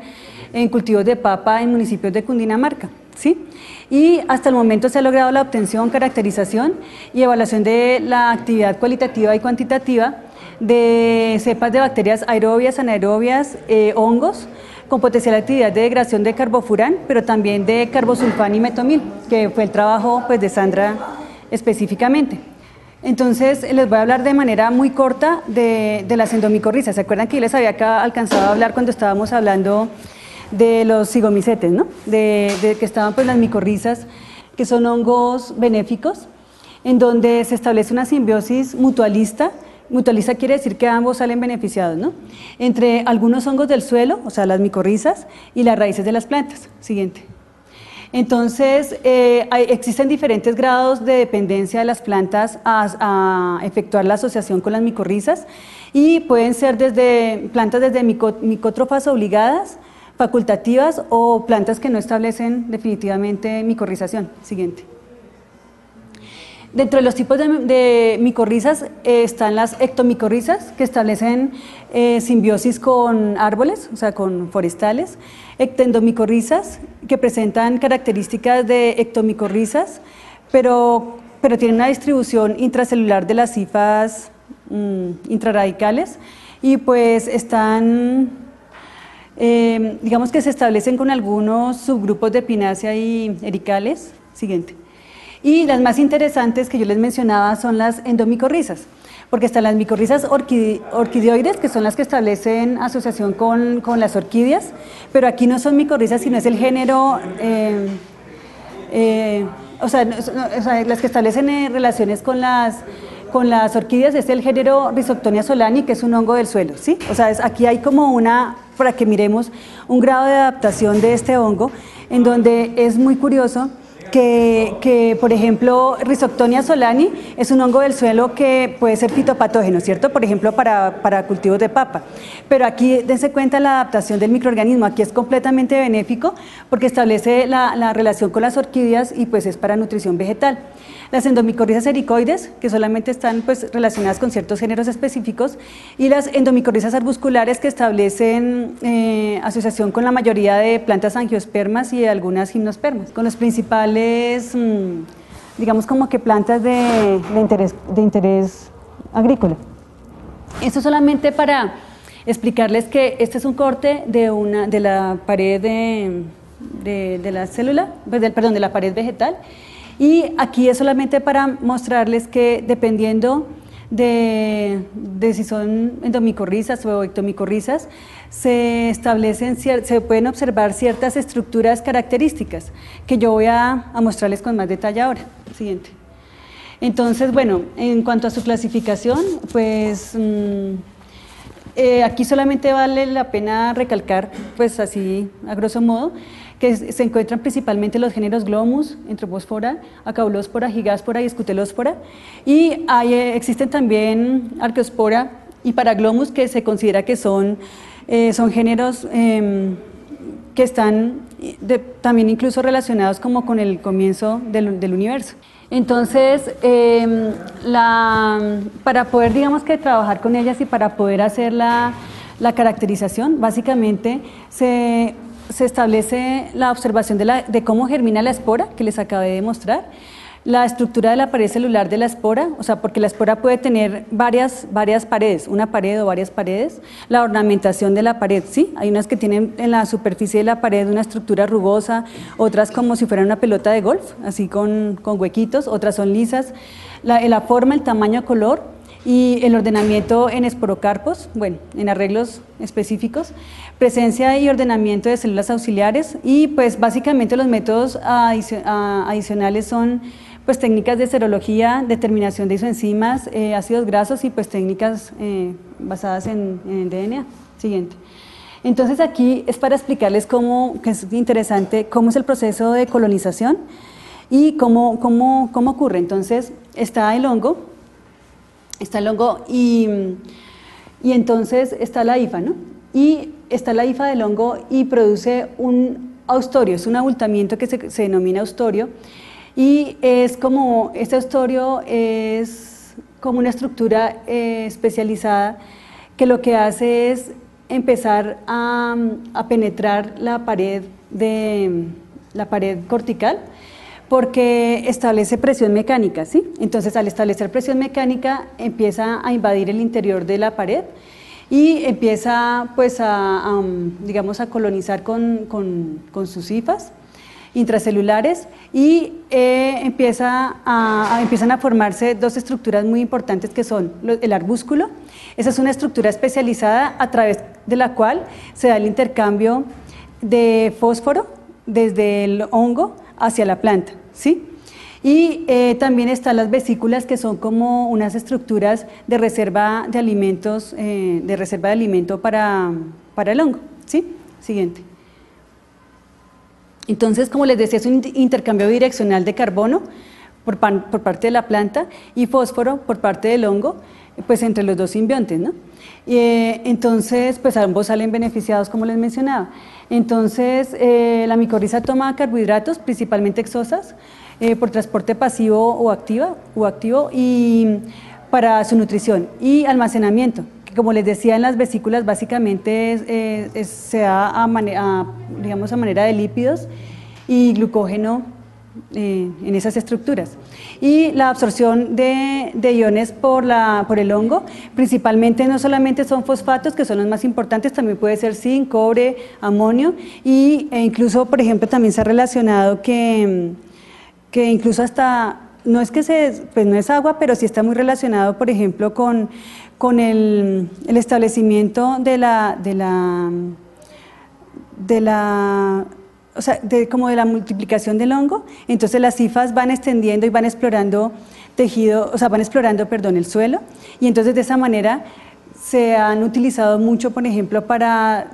Speaker 2: en cultivos de papa en municipios de Cundinamarca, ¿sí? Y hasta el momento se ha logrado la obtención, caracterización y evaluación de la actividad cualitativa y cuantitativa de cepas de bacterias aerobias, anaerobias, hongos, con potencial actividad de degradación de carbofurán, pero también de carbosulfán y metomil, que fue el trabajo pues, de Sandra específicamente. Entonces, les voy a hablar de manera muy corta de las endomicorrizas. ¿Se acuerdan que yo les había alcanzado a hablar cuando estábamos hablando de los cigomicetes, ¿no? de que estaban pues, las micorrizas, que son hongos benéficos, en donde se establece una simbiosis mutualista. Mutualista quiere decir que ambos salen beneficiados, ¿no? Entre algunos hongos del suelo, o sea, las micorrizas, y las raíces de las plantas. Siguiente. Entonces, existen diferentes grados de dependencia de las plantas a efectuar la asociación con las micorrizas, y pueden ser plantas desde micótrofas obligadas, facultativas, o plantas que no establecen definitivamente micorrización. Siguiente. Dentro de los tipos de micorrizas están las ectomicorrizas, que establecen simbiosis con árboles, o sea, con forestales. Ectendomicorrizas, que presentan características de ectomicorrizas, pero tienen una distribución intracelular de las hifas intrarradicales, y pues están, digamos que se establecen con algunos subgrupos de Epinacea y ericales. Siguiente. Y las más interesantes que yo les mencionaba son las endomicorrizas, porque están las micorrizas orquidioides, que son las que establecen asociación con las orquídeas, pero aquí no son micorrizas, sino es el género, las que establecen relaciones con las orquídeas es el género Rhizoctonia solani, que es un hongo del suelo, ¿sí? O sea, aquí hay como para que miremos un grado de adaptación de este hongo, en donde es muy curioso que, por ejemplo, Rhizoctonia solani es un hongo del suelo que puede ser fitopatógeno, ¿cierto? Por ejemplo, para cultivos de papa. Pero aquí, dense cuenta la adaptación del microorganismo, aquí es completamente benéfico porque establece la relación con las orquídeas y pues es para nutrición vegetal. Las endomicorrizas ericoides, que solamente están pues, relacionadas con ciertos géneros específicos, y las endomicorrizas arbusculares, que establecen asociación con la mayoría de plantas angiospermas y algunas gimnospermas, con los principales, digamos como que plantas de interés agrícola. Esto solamente para explicarles que este es un corte de la pared de la célula, perdón, de la pared vegetal. Y aquí es solamente para mostrarles que dependiendo de si son endomicorrizas o ectomicorrizas, se pueden observar ciertas estructuras características que yo voy a mostrarles con más detalle ahora. Siguiente. Entonces, bueno, en cuanto a su clasificación, pues aquí solamente vale la pena recalcar, pues así a grosso modo, que se encuentran principalmente los géneros Glomus, Enterospora, Acaulóspora, Gigáspora y Escutelóspora, y existen también Arqueospora y Paraglomus, que se considera que son géneros que están también incluso relacionados como con el comienzo del universo. Entonces, para poder, digamos que trabajar con ellas y para poder hacer la caracterización, básicamente se establece la observación de cómo germina la espora, que les acabé de mostrar, la estructura de la pared celular de la espora, o sea, porque la espora puede tener varias paredes, una pared o varias paredes, la ornamentación de la pared, ¿sí? Hay unas que tienen en la superficie de la pared una estructura rugosa, otras como si fueran una pelota de golf, así con huequitos, otras son lisas, la forma, el tamaño, color y el ordenamiento en esporocarpos, bueno, en arreglos específicos, presencia y ordenamiento de células auxiliares y pues básicamente los métodos adicionales son pues técnicas de serología, determinación de isoenzimas, ácidos grasos y pues técnicas basadas en DNA. Siguiente. Entonces aquí es para explicarles que es interesante, cómo es el proceso de colonización y cómo ocurre. Entonces está el hongo y entonces está la hifa, ¿no? Y está la hifa del hongo y produce un austorio, es un abultamiento que se denomina austorio y es como, este austorio es como una estructura especializada que lo que hace es empezar a penetrar la pared cortical porque establece presión mecánica, ¿sí? Entonces al establecer presión mecánica empieza a invadir el interior de la pared y empieza pues digamos a colonizar con sus hifas intracelulares y empiezan a formarse dos estructuras muy importantes que son el arbúsculo. Esa es una estructura especializada a través de la cual se da el intercambio de fósforo desde el hongo hacia la planta, ¿sí? Y también están las vesículas que son como unas estructuras de reserva de alimentos, de reserva de alimento para el hongo, ¿sí? Siguiente. Entonces, como les decía, es un intercambio bidireccional de carbono por parte de la planta y fósforo por parte del hongo, pues entre los dos simbiontes, ¿no? Entonces, pues ambos salen beneficiados, como les mencionaba. Entonces, la micorriza toma carbohidratos, principalmente exosas, por transporte pasivo o activo y para su nutrición y almacenamiento, que como les decía en las vesículas básicamente se da digamos a manera de lípidos y glucógeno en esas estructuras. Y la absorción de iones por el hongo, principalmente no solamente son fosfatos, que son los más importantes, también puede ser zinc, cobre, amonio, e incluso, por ejemplo, también se ha relacionado que incluso hasta, no es que pues no es agua, pero sí está muy relacionado, por ejemplo, con el establecimiento como de la multiplicación del hongo. Entonces las hifas van extendiendo y van explorando tejido, el suelo, y entonces de esa manera se han utilizado mucho, por ejemplo, para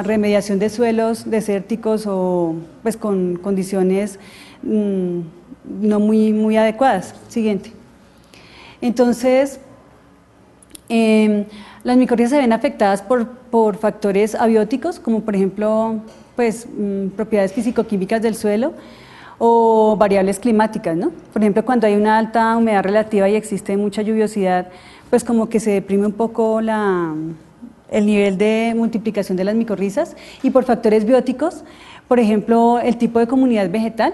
Speaker 2: remediación de suelos desérticos o pues con condiciones no muy adecuadas. Siguiente. Entonces, las micorrizas se ven afectadas por factores abióticos, como por ejemplo, pues, propiedades físico-químicas del suelo o variables climáticas, ¿no? Por ejemplo, cuando hay una alta humedad relativa y existe mucha lluviosidad, pues como que se deprime un poco el nivel de multiplicación de las micorrizas, y por factores bióticos, por ejemplo, el tipo de comunidad vegetal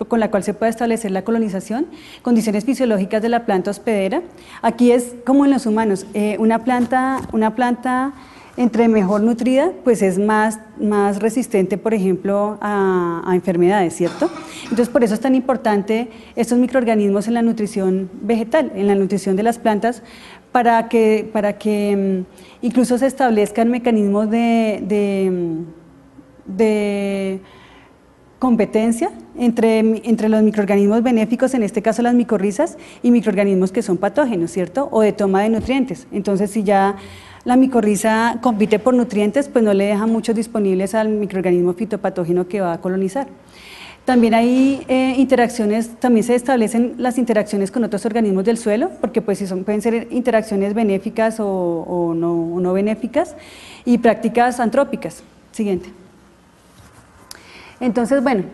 Speaker 2: con la cual se puede establecer la colonización, condiciones fisiológicas de la planta hospedera. Aquí es como en los humanos, una planta entre mejor nutrida, pues es más resistente, por ejemplo, a enfermedades, ¿cierto? Entonces, por eso es tan importante estos microorganismos en la nutrición vegetal, en la nutrición de las plantas, para que incluso se establezcan mecanismos de competencia entre los microorganismos benéficos, en este caso las micorrizas, y microorganismos que son patógenos, ¿cierto? O de toma de nutrientes. Entonces, si ya la micorriza compite por nutrientes, pues no le deja muchos disponibles al microorganismo fitopatógeno que va a colonizar. También hay interacciones, también se establecen las interacciones con otros organismos del suelo, porque pues pueden ser interacciones benéficas o no benéficas, y prácticas antrópicas. Siguiente. Entonces, bueno,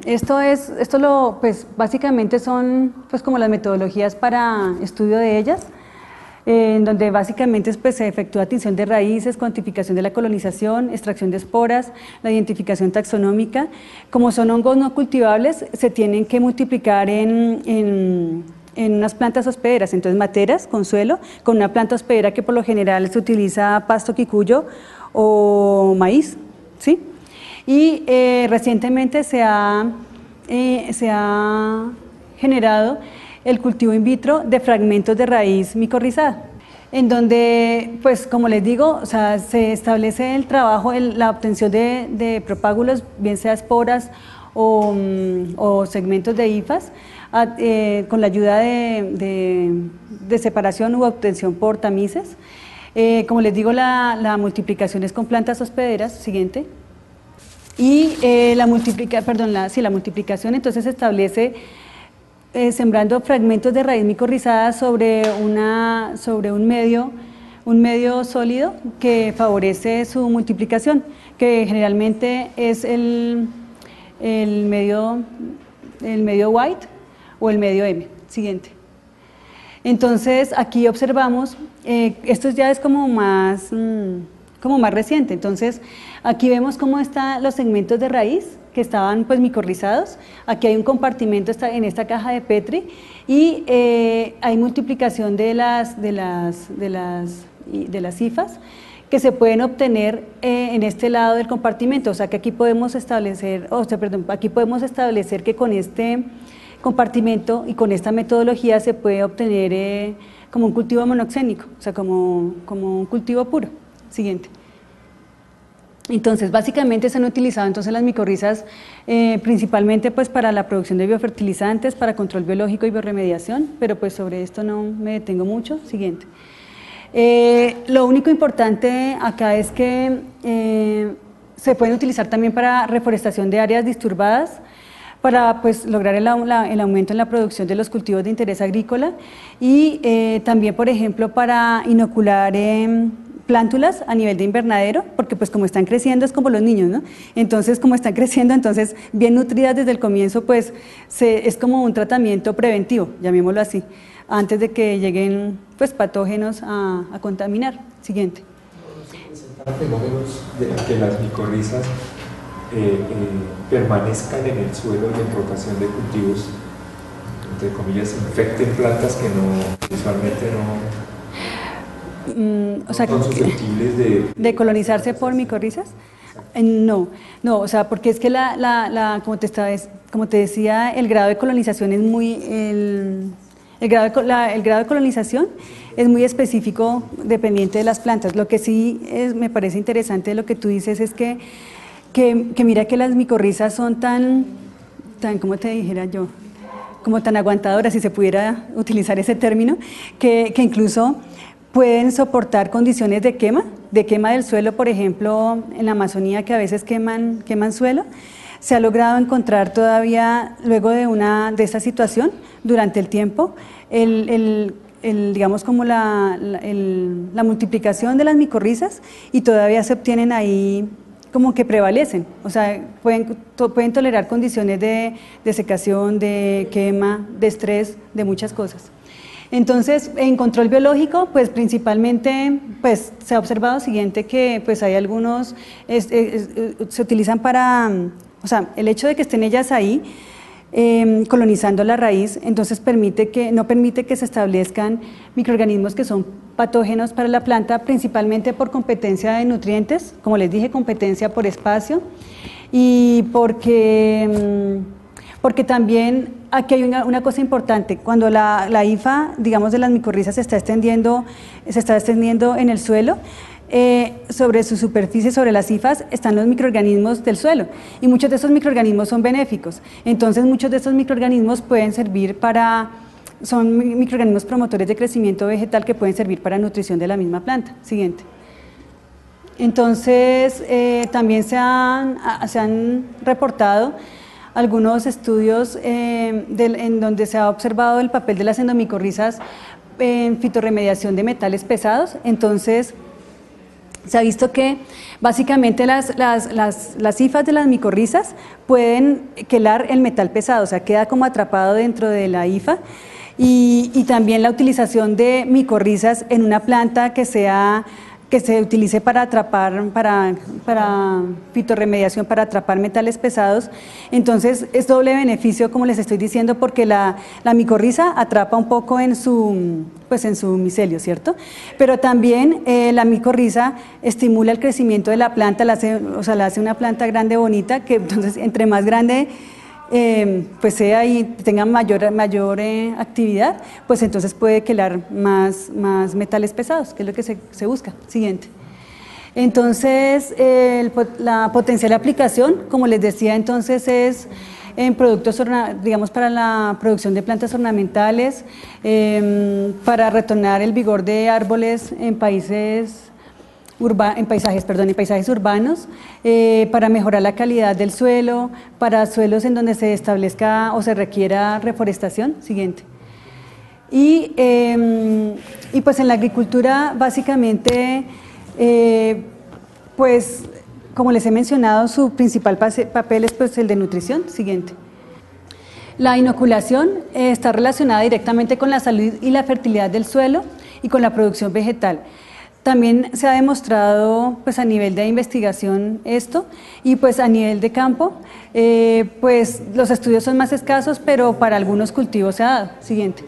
Speaker 2: pues básicamente son pues como las metodologías para estudio de ellas, en donde básicamente pues, se efectúa tinción de raíces, cuantificación de la colonización, extracción de esporas, la identificación taxonómica. Como son hongos no cultivables, se tienen que multiplicar en unas plantas hospederas, entonces materas con suelo, con una planta hospedera que por lo general se utiliza pasto quicuyo o maíz, ¿sí? Y recientemente se ha generado el cultivo in vitro de fragmentos de raíz micorrizada, en donde, pues como les digo, o sea, se establece el trabajo, la obtención de propágulos, bien sea esporas o segmentos de hifas, con la ayuda de separación u obtención por tamices. Como les digo, la multiplicación es con plantas hospederas, siguiente. Y la multiplicación entonces se establece sembrando fragmentos de raíz micorrizada sobre un medio sólido que favorece su multiplicación, que generalmente es el medio white o el medio M. Siguiente. Entonces aquí observamos, esto ya es como más reciente, entonces aquí vemos cómo están los segmentos de raíz que estaban pues micorrizados. Aquí hay un compartimento en esta caja de Petri y hay multiplicación de las hifas que se pueden obtener en este lado del compartimento, o sea que aquí podemos establecer, que con este compartimento y con esta metodología se puede obtener como un cultivo monoxénico, o sea como un cultivo puro. Siguiente. Entonces, básicamente se han utilizado entonces las micorrizas principalmente pues para la producción de biofertilizantes, para control biológico y bioremediación, pero pues sobre esto no me detengo mucho. Siguiente. Lo único importante acá es que se pueden utilizar también para reforestación de áreas disturbadas, para pues, lograr el aumento en la producción de los cultivos de interés agrícola y también, por ejemplo, para inocular plántulas a nivel de invernadero, porque pues como están creciendo es como los niños, ¿no? Entonces, como están creciendo, entonces bien nutridas desde el comienzo, pues es como un tratamiento preventivo, llamémoslo así, antes de que lleguen pues patógenos a contaminar. Siguiente.
Speaker 3: Fenómenos de que las micorrizas permanezcan en el suelo y en rotación de cultivos, entre comillas, infecten plantas que usualmente son susceptibles de colonizarse por micorrizas.
Speaker 2: No, o sea, porque es que como te decía, el grado de colonización es el grado de colonización es muy específico dependiente de las plantas. Lo que sí me parece interesante de lo que tú dices es que mira que las micorrizas son tan, ¿cómo te dijera yo? Como tan aguantadoras, si se pudiera utilizar ese término, que incluso pueden soportar condiciones de quema del suelo, por ejemplo, en la Amazonía, que a veces queman suelo. Se ha logrado encontrar todavía, luego de esta situación, durante el tiempo, digamos como la multiplicación de las micorrizas, y todavía se obtienen ahí como que prevalecen, o sea, pueden tolerar condiciones de secación, de quema, de estrés, de muchas cosas. Entonces, en control biológico, pues principalmente pues, se ha observado lo siguiente, que pues hay algunos, se utilizan para, o sea, el hecho de que estén ellas ahí, colonizando la raíz, entonces no permite que se establezcan microorganismos que son patógenos para la planta, principalmente por competencia de nutrientes, como les dije, competencia por espacio, y porque también aquí hay una cosa importante, cuando la hifa, digamos, de las micorrizas se está extendiendo en el suelo, sobre su superficie, sobre las hifas, están los microorganismos del suelo, y muchos de esos microorganismos son benéficos. Entonces, muchos de estos microorganismos pueden servir son microorganismos promotores de crecimiento vegetal que pueden servir para nutrición de la misma planta. Siguiente. Entonces, también se han reportado algunos estudios en donde se ha observado el papel de las endomicorrizas en fitorremediación de metales pesados. Entonces, Se ha visto que básicamente las hifas de las micorrizas pueden quelar el metal pesado, o sea, queda como atrapado dentro de la hifa, y también la utilización de micorrizas en una planta que se utilice para atrapar, para fitorremediación, para atrapar metales pesados. Entonces es doble beneficio, como les estoy diciendo, porque la micorriza atrapa un poco en su micelio, ¿cierto? Pero también la micorriza estimula el crecimiento de la planta, la hace una planta grande, bonita, que entonces entre más grande pues sea y tenga mayor actividad, pues entonces puede quelar más metales pesados, que es lo que se busca. Siguiente. Entonces, la potencial aplicación, como les decía, entonces es en productos, digamos, para la producción de plantas ornamentales, para retornar el vigor de árboles en paisajes urbanos, para mejorar la calidad del suelo, para suelos en donde se establezca o se requiera reforestación. Siguiente. Y pues en la agricultura, básicamente, pues como les he mencionado, su principal papel es pues el de nutrición. Siguiente. La inoculación está relacionada directamente con la salud y la fertilidad del suelo y con la producción vegetal. También se ha demostrado pues a nivel de investigación esto, y pues a nivel de campo pues los estudios son más escasos, pero para algunos cultivos se ha dado. Siguiente.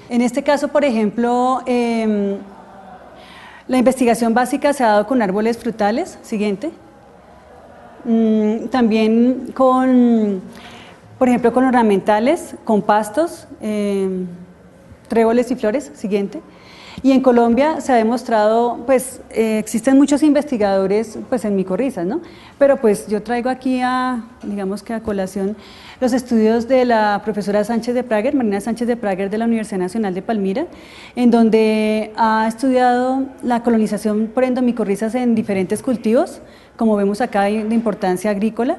Speaker 2: En este caso, por ejemplo, la investigación básica se ha dado con árboles frutales. Siguiente. También por ejemplo, con ornamentales, con pastos, tréboles y flores. Siguiente. Y en Colombia se ha demostrado, pues existen muchos investigadores pues en micorrizas, ¿no? Pero pues yo traigo aquí digamos que a colación, los estudios de la profesora Sánchez de Prager, Marina Sánchez de Prager, de la Universidad Nacional de Palmira, en donde ha estudiado la colonización por endomicorrizas en diferentes cultivos, como vemos acá, de importancia agrícola,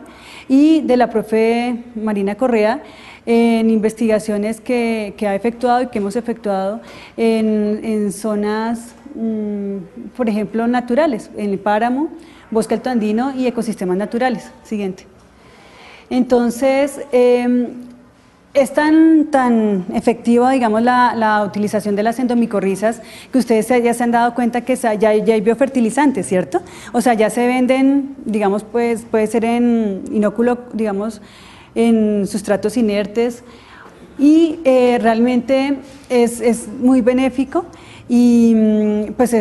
Speaker 2: y de la profe Marina Correa, en investigaciones que ha efectuado y que hemos efectuado en zonas, por ejemplo, naturales, en el páramo, bosque alto andino y ecosistemas naturales. Siguiente. Entonces, es tan efectiva, digamos, la utilización de las endomicorrizas, que ustedes ya se han dado cuenta que ya hay biofertilizantes, ¿cierto? O sea, ya se venden, digamos, pues puede ser en inóculo, digamos, en sustratos inertes, y realmente es muy benéfico, y pues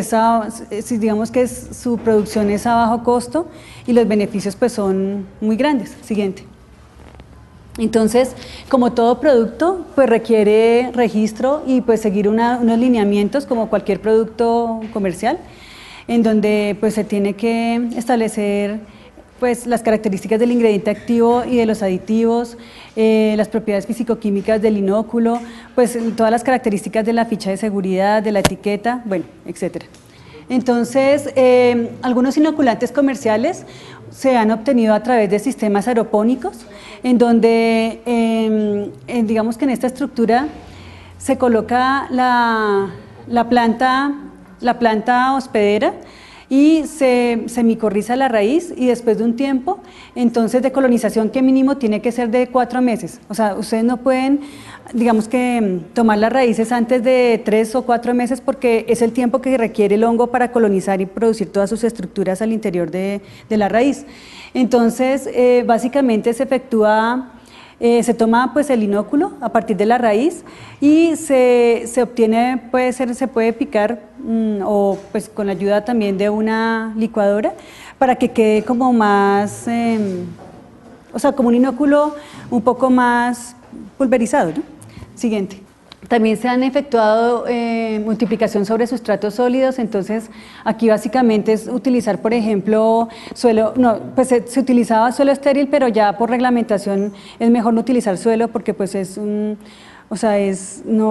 Speaker 2: digamos que su producción es a bajo costo y los beneficios pues son muy grandes. Siguiente. Entonces, como todo producto, pues requiere registro y pues seguir unos lineamientos como cualquier producto comercial, en donde pues se tiene que establecer pues las características del ingrediente activo y de los aditivos, las propiedades físico-químicas del inóculo, pues todas las características de la ficha de seguridad, de la etiqueta, bueno, etcétera. Entonces, algunos inoculantes comerciales se han obtenido a través de sistemas aeropónicos, en donde, digamos que en esta estructura se coloca la planta hospedera, y se micorriza la raíz, y después de un tiempo, entonces de colonización, que mínimo tiene que ser de 4 meses. O sea, ustedes no pueden, digamos que tomar las raíces antes de 3 o 4 meses, porque es el tiempo que requiere el hongo para colonizar y producir todas sus estructuras al interior de la raíz. Entonces, básicamente se toma pues el inóculo a partir de la raíz, y se obtiene, se puede picar o pues con la ayuda también de una licuadora, para que quede como más, o sea, como un inóculo un poco más pulverizado, ¿no? Siguiente. También se han efectuado multiplicación sobre sustratos sólidos. Entonces aquí básicamente es utilizar, por ejemplo, se utilizaba suelo estéril, pero ya por reglamentación es mejor no utilizar suelo, porque pues no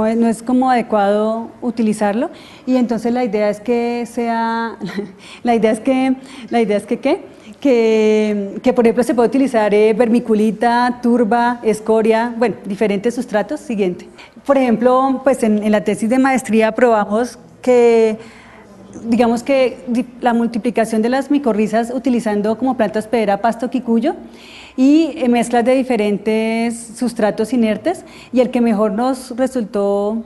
Speaker 2: es como adecuado utilizarlo, y entonces la idea es que por ejemplo se puede utilizar vermiculita, turba, escoria, bueno, diferentes sustratos. Siguiente. Por ejemplo, pues en la tesis de maestría probamos que digamos que la multiplicación de las micorrizas utilizando como planta hospedera pasto quicuyo y mezclas de diferentes sustratos inertes, y el que mejor nos resultó,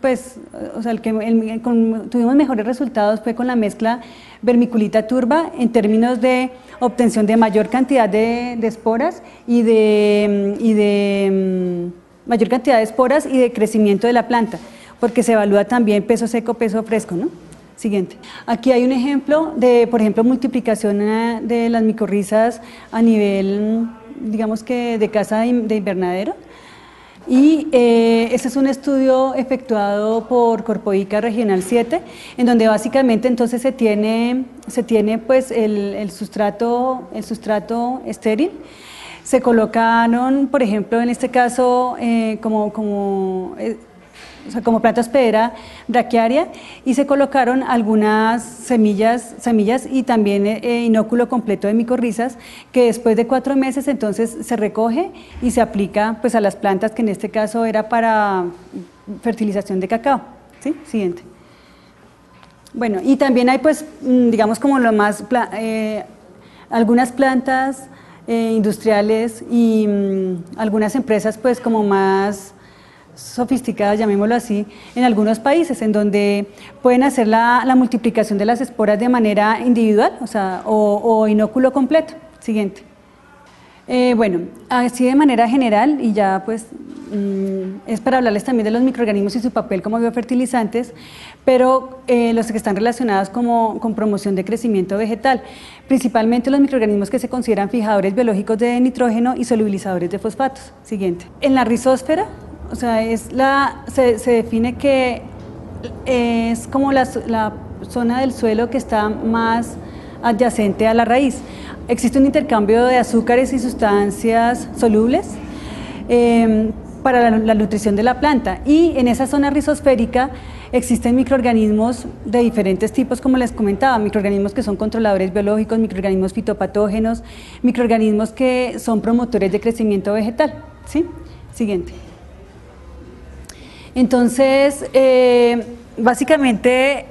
Speaker 2: pues, o sea, tuvimos mejores resultados fue con la mezcla vermiculita turba en términos de obtención de mayor cantidad de esporas y de mayor cantidad de esporas y de crecimiento de la planta, porque se evalúa también peso seco, peso fresco, ¿no? Siguiente. Aquí hay un ejemplo de, por ejemplo, multiplicación de las micorrizas a nivel, digamos que de casa de invernadero. Y este es un estudio efectuado por Corpoica Regional 7, en donde básicamente entonces se tiene pues el sustrato estéril. Se colocaron, por ejemplo, en este caso, como planta hospedera braquiaria, y se colocaron algunas semillas y también inóculo completo de micorrizas, que después de 4 meses entonces se recoge y se aplica pues a las plantas, que en este caso era para fertilización de cacao. ¿Sí? Siguiente. Bueno, y también hay pues digamos como lo más algunas plantas industriales y algunas empresas pues como más sofisticadas, llamémoslo así, en algunos países, en donde pueden hacer la multiplicación de las esporas de manera individual, o inóculo completo. Siguiente. Bueno, así de manera general, y ya pues es para hablarles también de los microorganismos y su papel como biofertilizantes, pero los que están relacionados con promoción de crecimiento vegetal, principalmente los microorganismos que se consideran fijadores biológicos de nitrógeno y solubilizadores de fosfatos. Siguiente. En la rizósfera, o sea, se define que es como la zona del suelo que está más adyacente a la raíz. Existe un intercambio de azúcares y sustancias solubles para la nutrición de la planta, y en esa zona rizosférica existen microorganismos de diferentes tipos, como les comentaba, microorganismos que son controladores biológicos, microorganismos fitopatógenos, microorganismos que son promotores de crecimiento vegetal. ¿Sí? Siguiente. Entonces, básicamente,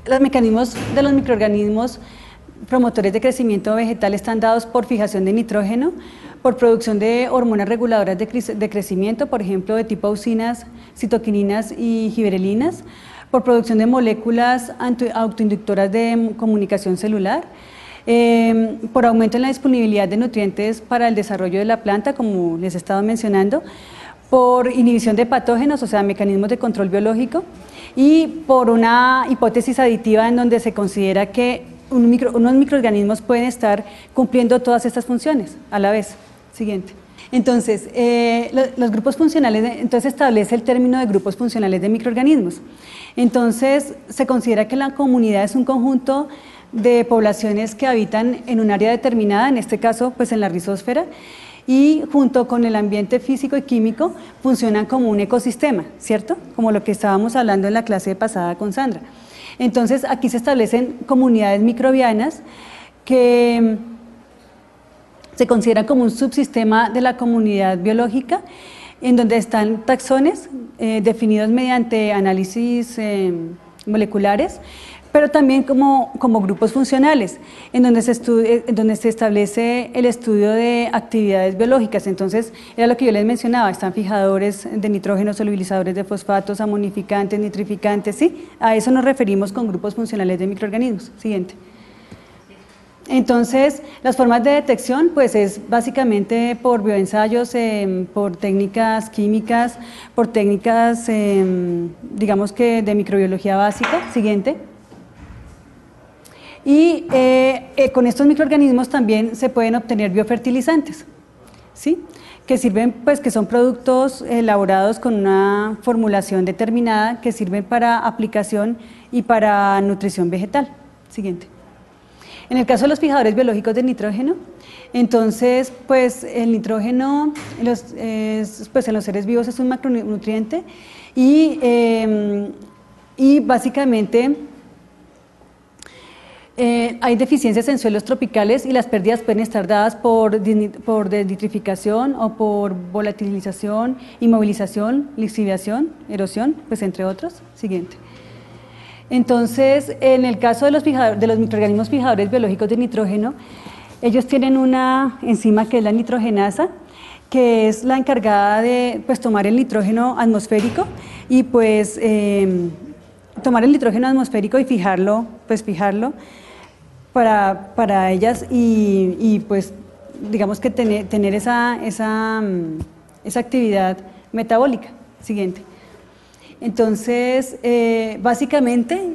Speaker 2: los mecanismos de los microorganismos promotores de crecimiento vegetal están dados por fijación de nitrógeno, por producción de hormonas reguladoras de crecimiento, por ejemplo, de tipo auxinas, citoquininas y gibberelinas, por producción de moléculas autoinductoras de comunicación celular, por aumento en la disponibilidad de nutrientes para el desarrollo de la planta, como les he estado mencionando, por inhibición de patógenos, o sea, mecanismos de control biológico, y por una hipótesis aditiva en donde se considera que unos microorganismos pueden estar cumpliendo todas estas funciones a la vez. Siguiente. Entonces, los grupos funcionales, entonces establece el término de grupos funcionales de microorganismos. Entonces, se considera que la comunidad es un conjunto de poblaciones que habitan en un área determinada, en este caso, pues en la rizósfera, y junto con el ambiente físico y químico funcionan como un ecosistema, ¿cierto? Como lo que estábamos hablando en la clase pasada con Sandra. Entonces, aquí se establecen comunidades microbianas que se consideran como un subsistema de la comunidad biológica, en donde están taxones definidos mediante análisis moleculares, pero también como grupos funcionales, en donde se establece el estudio de actividades biológicas. Entonces, era lo que yo les mencionaba, están fijadores de nitrógeno, solubilizadores de fosfatos, amonificantes, nitrificantes, ¿sí? A eso nos referimos con grupos funcionales de microorganismos. Siguiente. Entonces, las formas de detección, pues es básicamente por bioensayos, por técnicas químicas, por técnicas, digamos que de microbiología básica. Siguiente. Y con estos microorganismos también se pueden obtener biofertilizantes, ¿sí? Que sirven, pues que son productos elaborados con una formulación determinada que sirven para aplicación y para nutrición vegetal. Siguiente. En el caso de los fijadores biológicos de nitrógeno, entonces pues el nitrógeno pues en los seres vivos es un macronutriente y básicamente hay deficiencias en suelos tropicales y las pérdidas pueden estar dadas por denitrificación o por volatilización, inmovilización, lixiviación, erosión, pues entre otros. Siguiente. Entonces, en el caso de los microorganismos fijadores biológicos de nitrógeno, ellos tienen una enzima que es la nitrogenasa, que es la encargada de pues, tomar el nitrógeno atmosférico y pues tomar el nitrógeno atmosférico y fijarlo para ellas y pues digamos que tener esa actividad metabólica. Siguiente. Entonces, básicamente,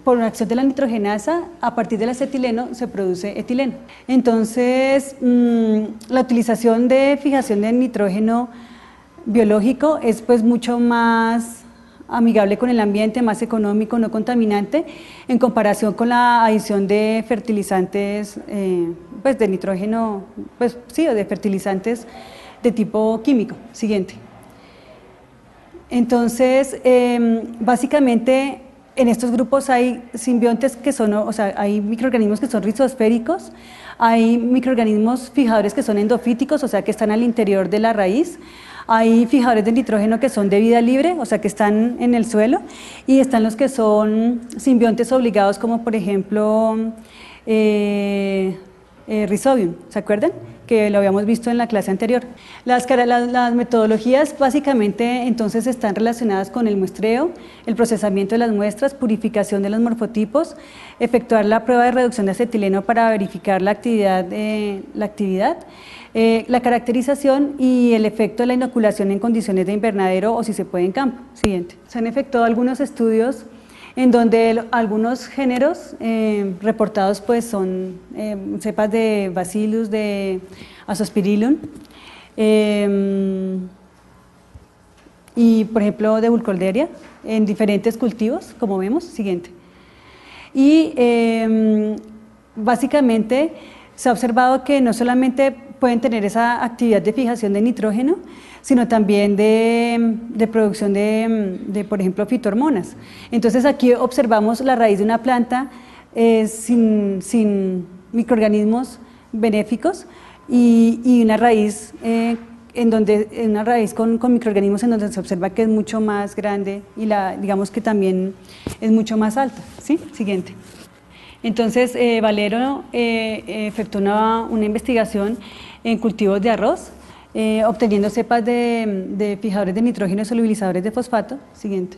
Speaker 2: por la acción de la nitrogenasa, a partir del acetileno se produce etileno. Entonces, la utilización de fijación de nitrógeno biológico es pues mucho más amigable con el ambiente, más económico, no contaminante, en comparación con la adición de fertilizantes, pues de nitrógeno, pues sí, o de fertilizantes de tipo químico. Siguiente. Entonces, básicamente en estos grupos hay simbiontes que son, o sea, hay microorganismos que son rizosféricos, hay microorganismos fijadores que son endofíticos, o sea, que están al interior de la raíz, hay fijadores de nitrógeno que son de vida libre, o sea, que están en el suelo, y están los que son simbiontes obligados, como por ejemplo Rhizobium, ¿se acuerdan? Que lo habíamos visto en la clase anterior. Las metodologías básicamente entonces están relacionadas con el muestreo, el procesamiento de las muestras, purificación de los morfotipos, efectuar la prueba de reducción de acetileno para verificar la actividad, la caracterización y el efecto de la inoculación en condiciones de invernadero o si se puede en campo. Siguiente. Se han efectuado algunos estudios en donde algunos géneros reportados pues son cepas de Bacillus, de Azospirillum y por ejemplo de Burkholderia en diferentes cultivos, como vemos. Siguiente. Y básicamente se ha observado que no solamente pueden tener esa actividad de fijación de nitrógeno, sino también de producción de, por ejemplo, fitohormonas. Entonces aquí observamos la raíz de una planta sin microorganismos benéficos y una raíz, una raíz con microorganismos en donde se observa que es mucho más grande y digamos que también es mucho más alta. ¿Sí? Siguiente. Entonces Valero efectuó una investigación en cultivos de arroz, obteniendo cepas de fijadores de nitrógeno y solubilizadores de fosfato. Siguiente.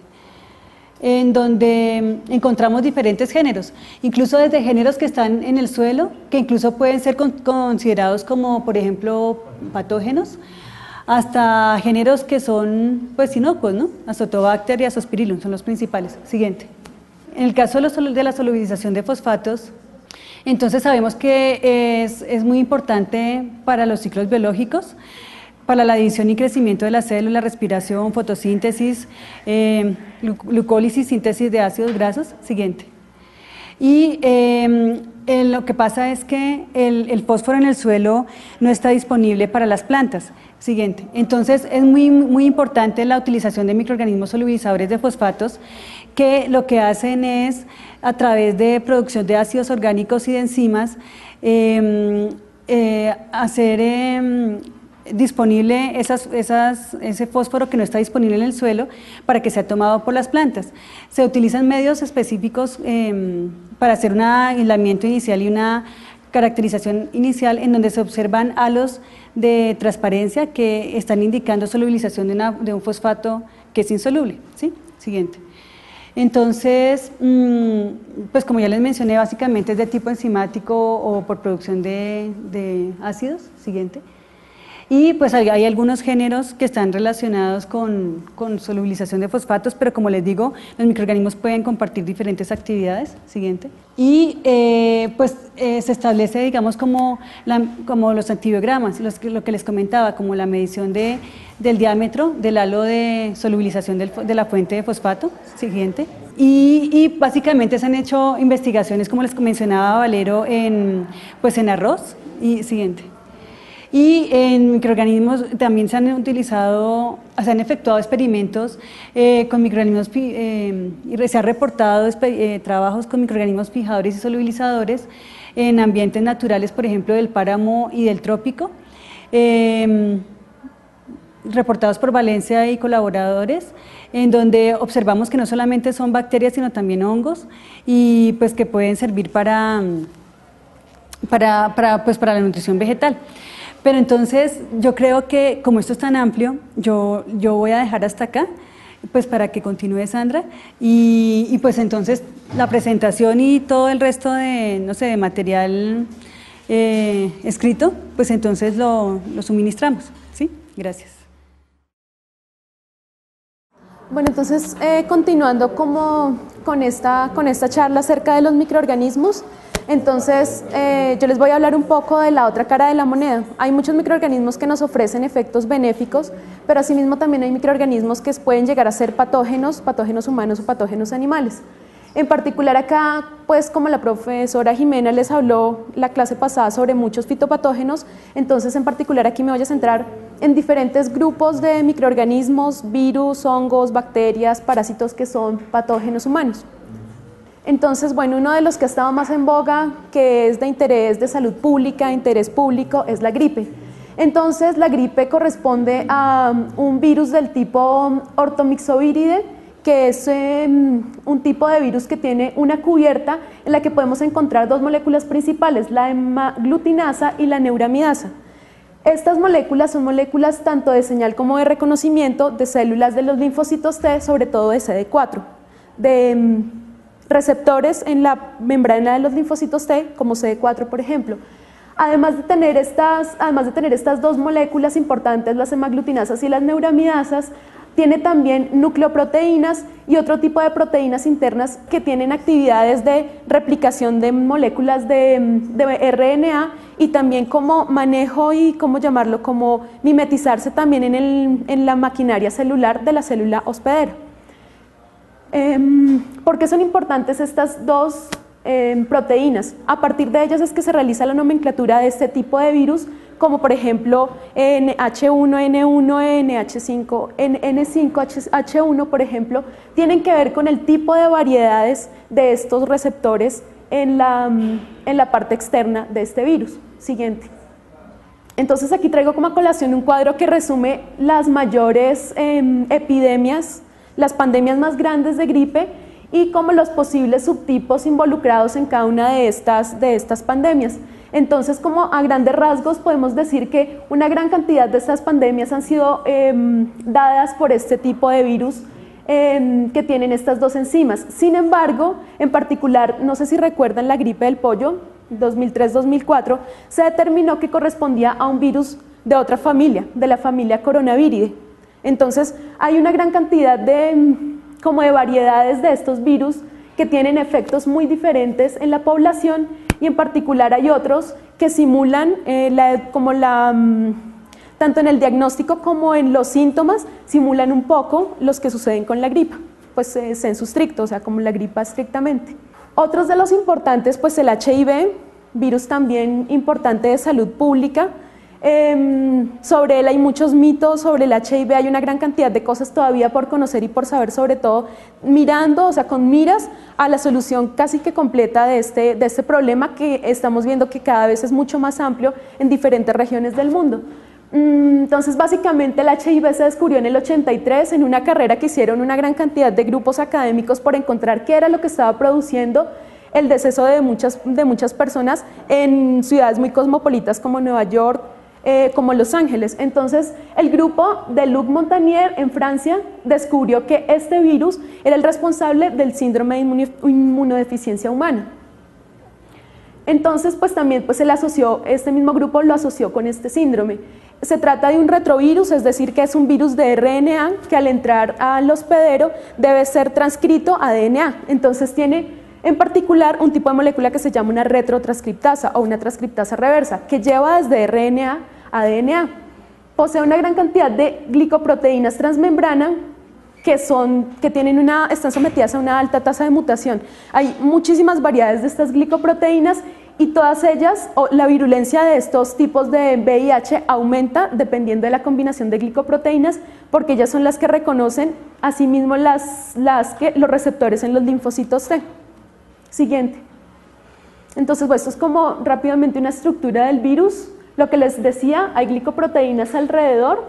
Speaker 2: En donde encontramos diferentes géneros, incluso desde géneros que están en el suelo, que incluso pueden ser considerados como, por ejemplo, patógenos, hasta géneros que son pues inocuos, ¿no? Azotobacter y Azospirillum son los principales. Siguiente. En el caso de la solubilización de fosfatos, entonces sabemos que es muy importante para los ciclos biológicos, para la división y crecimiento de las células, respiración, fotosíntesis, glucólisis, síntesis de ácidos grasos. Siguiente. Y lo que pasa es que el fósforo en el suelo no está disponible para las plantas. Siguiente. Entonces es muy importante la utilización de microorganismos solubilizadores de fosfatos, que lo que hacen es, a través de producción de ácidos orgánicos y de enzimas, hacer disponible ese fósforo que no está disponible en el suelo para que sea tomado por las plantas. Se utilizan medios específicos para hacer un aislamiento inicial y una caracterización inicial en donde se observan halos de transparencia que están indicando solubilización de un fosfato que es insoluble. ¿Sí? Siguiente. Entonces, pues como ya les mencioné, básicamente es de tipo enzimático o por producción de ácidos. Siguiente. Y pues hay algunos géneros que están relacionados con solubilización de fosfatos, pero como les digo, los microorganismos pueden compartir diferentes actividades. Siguiente. Y se establece, digamos, como los antibiogramas, lo que les comentaba, como la medición del diámetro del halo de solubilización de la fuente de fosfato. Siguiente. Y básicamente se han hecho investigaciones, como les mencionaba Valero, en arroz. Y siguiente. Y en microorganismos también se han efectuado experimentos con microorganismos y se han reportado trabajos con microorganismos fijadores y solubilizadores en ambientes naturales, por ejemplo, del páramo y del trópico. reportados por Valencia y colaboradores, en donde observamos que no solamente son bacterias, sino también hongos, y pues que pueden servir para la nutrición vegetal. Pero entonces yo creo que como esto es tan amplio, yo voy a dejar hasta acá, pues para que continúe Sandra, y pues entonces la presentación y todo el resto de, no sé, de material escrito, pues entonces lo suministramos, ¿sí? Gracias.
Speaker 1: Bueno, entonces continuando como con esta charla acerca de los microorganismos, entonces yo les voy a hablar un poco de la otra cara de la moneda. Hay muchos microorganismos que nos ofrecen efectos benéficos, pero asimismo también hay microorganismos que pueden llegar a ser patógenos humanos o patógenos animales. En particular acá, pues como la profesora Jimena les habló la clase pasada sobre muchos fitopatógenos, entonces en particular aquí me voy a centrar en diferentes grupos de microorganismos, virus, hongos, bacterias, parásitos que son patógenos humanos. Entonces, bueno, uno de los que ha estado más en boga, que es de interés de salud pública, interés público, es la gripe. Entonces, la gripe corresponde a un virus del tipo ortomyxoviridae, que es un tipo de virus que tiene una cubierta en la que podemos encontrar dos moléculas principales, la hemaglutinasa y la neuramidasa. Estas moléculas son moléculas tanto de señal como de reconocimiento de células de los linfocitos T, sobre todo de CD4, de receptores en la membrana de los linfocitos T, como CD4 por ejemplo. Además de tener estas dos moléculas importantes, las hemaglutinasas y las neuramidasas, tiene también nucleoproteínas y otro tipo de proteínas internas que tienen actividades de replicación de moléculas de RNA y también como manejo y como mimetizarse también en la maquinaria celular de la célula hospedera. ¿Por qué son importantes estas dos proteínas? A partir de ellas es que se realiza la nomenclatura de este tipo de virus, como por ejemplo H1N1, NH5, N5H1, por ejemplo, tienen que ver con el tipo de variedades de estos receptores en la parte externa de este virus. Siguiente. Entonces aquí traigo como a colación un cuadro que resume las mayores epidemias, las pandemias más grandes de gripe y como los posibles subtipos involucrados en cada una de estas pandemias. Entonces, como a grandes rasgos podemos decir que una gran cantidad de estas pandemias han sido dadas por este tipo de virus que tienen estas dos enzimas. Sin embargo, en particular, no sé si recuerdan la gripe del pollo, 2003-2004, se determinó que correspondía a un virus de otra familia, de la familia Coronaviridae. Entonces, hay una gran cantidad de variedades de estos virus que tienen efectos muy diferentes en la población y en particular hay otros que simulan, tanto en el diagnóstico como en los síntomas, simulan un poco los que suceden con la gripa, pues sensu stricto, o sea, como la gripa estrictamente. Otros de los importantes, pues el HIV, virus también importante de salud pública. Sobre él hay muchos mitos, sobre el HIV hay una gran cantidad de cosas todavía por conocer y por saber, sobre todo mirando, o sea, con miras a la solución casi que completa de este problema que estamos viendo que cada vez es mucho más amplio en diferentes regiones del mundo. Entonces, básicamente el HIV se descubrió en el 83 en una carrera que hicieron una gran cantidad de grupos académicos por encontrar qué era lo que estaba produciendo el deceso de muchas personas en ciudades muy cosmopolitas como Nueva York, como Los Ángeles. Entonces, el grupo de Luc Montagnier en Francia descubrió que este virus era el responsable del síndrome de inmunodeficiencia humana. Entonces, pues también este mismo grupo lo asoció con este síndrome. Se trata de un retrovirus, es decir, que es un virus de RNA que al entrar al hospedero debe ser transcrito a DNA. Entonces, tiene en particular un tipo de molécula que se llama una retrotranscriptasa o una transcriptasa reversa, que lleva desde RNA a DNA. Posee una gran cantidad de glicoproteínas transmembrana que están sometidas a una alta tasa de mutación. Hay muchísimas variedades de estas glicoproteínas y todas ellas, o la virulencia de estos tipos de VIH aumenta dependiendo de la combinación de glicoproteínas, porque ellas son las que reconocen asimismo los receptores en los linfocitos T. Siguiente. Entonces, esto es como rápidamente una estructura del virus. Lo que les decía, hay glicoproteínas alrededor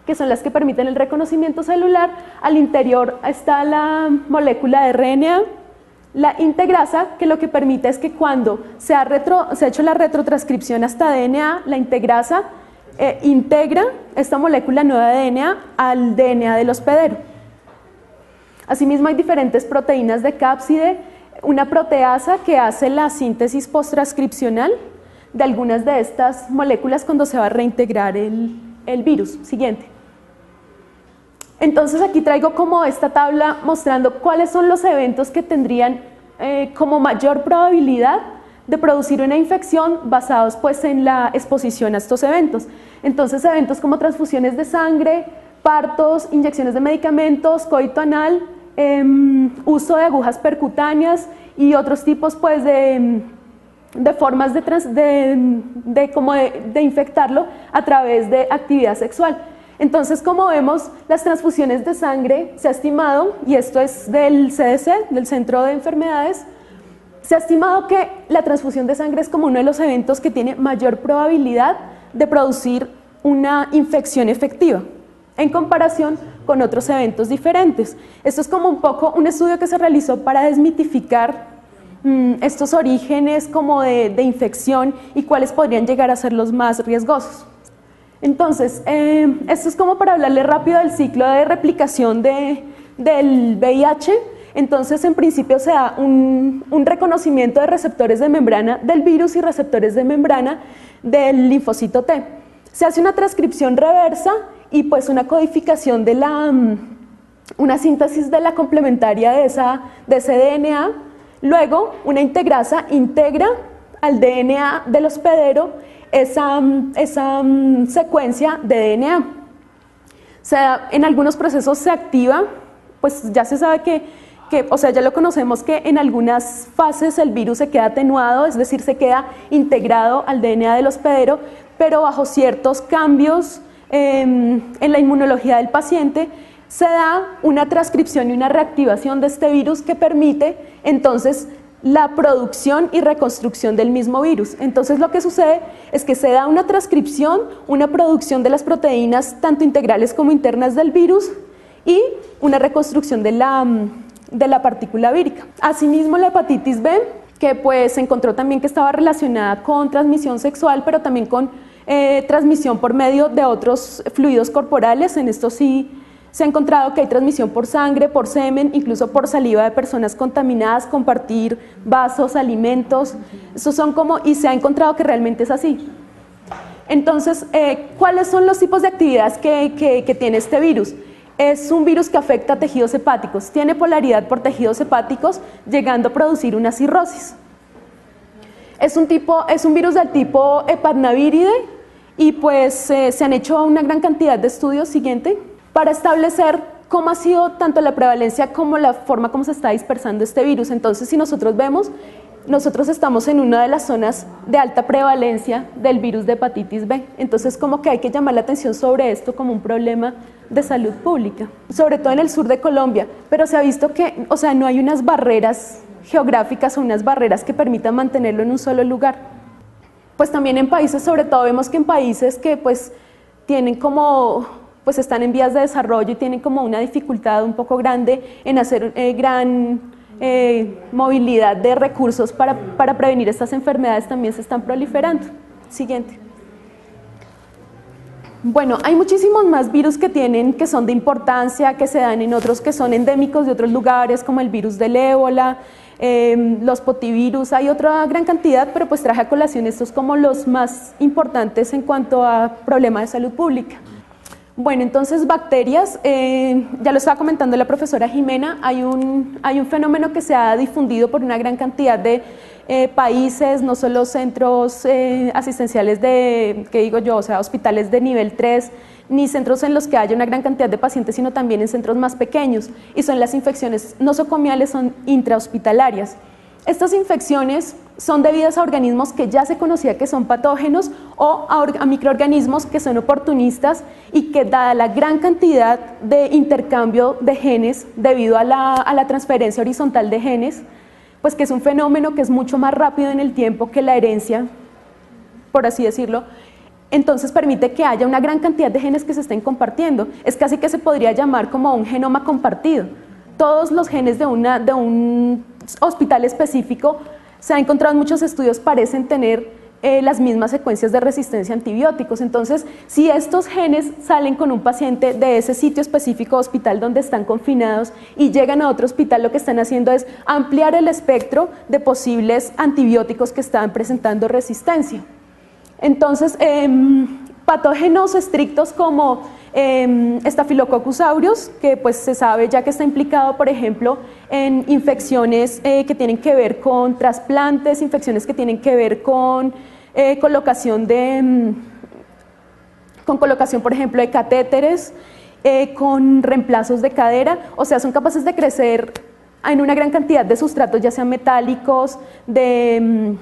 Speaker 1: que son las que permiten el reconocimiento celular. Al interior está la molécula de RNA, la integrasa, que lo que permite es que cuando se ha hecho la retrotranscripción hasta DNA, la integrasa integra esta molécula nueva de DNA al DNA del hospedero. Asimismo, hay diferentes proteínas de cápside, una proteasa que hace la síntesis posttranscripcional de algunas de estas moléculas cuando se va a reintegrar el virus. Siguiente. Entonces aquí traigo como esta tabla mostrando cuáles son los eventos que tendrían como mayor probabilidad de producir una infección basados pues en la exposición a estos eventos. Entonces eventos como transfusiones de sangre, partos, inyecciones de medicamentos, coito anal, uso de agujas percutáneas y otros tipos pues de formas de infectarlo a través de actividad sexual. Entonces, como vemos, las transfusiones de sangre se ha estimado, y esto es del CDC, del Centro de Enfermedades, se ha estimado que la transfusión de sangre es como uno de los eventos que tiene mayor probabilidad de producir una infección efectiva en comparación con otros eventos diferentes. Esto es como un poco un estudio que se realizó para desmitificar estos orígenes como de infección y cuáles podrían llegar a ser los más riesgosos. Entonces, esto es como para hablarle rápido del ciclo de replicación del VIH. Entonces, en principio se da un reconocimiento de receptores de membrana del virus y receptores de membrana del linfocito T. Se hace una transcripción reversa y pues una codificación de una síntesis de la complementaria de ese DNA. Luego, una integrasa integra al DNA del hospedero esa secuencia de DNA. En algunos procesos se activa, pues ya se sabe o sea, ya lo conocemos que en algunas fases el virus se queda atenuado, es decir, se queda integrado al DNA del hospedero, pero bajo ciertos cambios en la inmunología del paciente se da una transcripción y una reactivación de este virus que permite entonces la producción y reconstrucción del mismo virus. Entonces lo que sucede es que se da una transcripción, una producción de las proteínas tanto integrales como internas del virus y una reconstrucción de la partícula vírica. Asimismo, la hepatitis B, que pues se encontró también que estaba relacionada con transmisión sexual, pero también con transmisión por medio de otros fluidos corporales. En esto sí se ha encontrado que hay transmisión por sangre, por semen, incluso por saliva de personas contaminadas, compartir vasos, alimentos. Y se ha encontrado que realmente es así. Entonces, ¿cuáles son los tipos de actividades que tiene este virus? Es un virus que afecta a tejidos hepáticos, tiene polaridad por tejidos hepáticos, llegando a producir una cirrosis. Es un virus del tipo hepatnavíride y pues se han hecho una gran cantidad de estudios. Siguiente. Para establecer cómo ha sido tanto la prevalencia como la forma como se está dispersando este virus. Entonces, si nosotros vemos, nosotros estamos en una de las zonas de alta prevalencia del virus de hepatitis B. Entonces, como que hay que llamar la atención sobre esto como un problema de salud pública, sobre todo en el sur de Colombia. Pero se ha visto que, o sea, no hay unas barreras geográficas o unas barreras que permitan mantenerlo en un solo lugar. Pues también en países, sobre todo vemos que en países que pues tienen pues están en vías de desarrollo y tienen como una dificultad un poco grande en hacer gran movilidad de recursos para prevenir estas enfermedades, también se están proliferando. Siguiente. Bueno, hay muchísimos más virus que son de importancia, que se dan en otros que son endémicos de otros lugares, como el virus del ébola, los potivirus. Hay otra gran cantidad, pero pues traje a colación estos como los más importantes en cuanto a problemas de salud pública. Bueno, entonces bacterias, ya lo estaba comentando la profesora Jimena, hay un fenómeno que se ha difundido por una gran cantidad de países, no solo centros asistenciales o sea, hospitales de nivel 3, ni centros en los que haya una gran cantidad de pacientes, sino también en centros más pequeños, y son las infecciones nosocomiales, son intrahospitalarias. Estas infecciones son debidas a organismos que ya se conocía que son patógenos o a microorganismos que son oportunistas y que, dada la gran cantidad de intercambio de genes debido a la transferencia horizontal de genes, pues que es un fenómeno que es mucho más rápido en el tiempo que la herencia, por así decirlo, entonces permite que haya una gran cantidad de genes que se estén compartiendo. Es casi que se podría llamar como un genoma compartido. Todos los genes de un hospital específico, se ha encontrado en muchos estudios, parecen tener las mismas secuencias de resistencia a antibióticos. Entonces, si estos genes salen con un paciente de ese sitio específico hospital donde están confinados y llegan a otro hospital, lo que están haciendo es ampliar el espectro de posibles antibióticos que están presentando resistencia. Entonces, patógenos estrictos como Staphylococcus aureus, que pues se sabe ya que está implicado, por ejemplo, en infecciones que tienen que ver con trasplantes, infecciones que tienen que ver con colocación, por ejemplo, de catéteres, con reemplazos de cadera, o sea, son capaces de crecer en una gran cantidad de sustratos, ya sean metálicos, de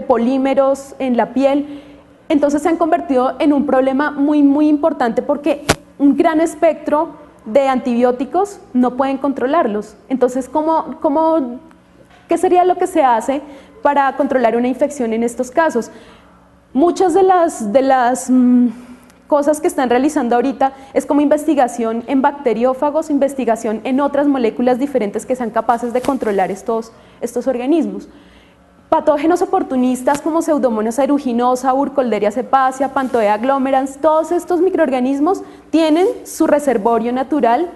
Speaker 1: polímeros en la piel. Entonces se han convertido en un problema muy, muy importante porque un gran espectro de antibióticos no pueden controlarlos. Entonces, ¿qué sería lo que se hace para controlar una infección en estos casos? Muchas de las cosas que están realizando ahorita es como investigación en bacteriófagos, investigación en otras moléculas diferentes que sean capaces de controlar estos organismos. Patógenos oportunistas como Pseudomonas aeruginosa, Burkholderia cepacia, Panthoea agglomerans, todos estos microorganismos tienen su reservorio natural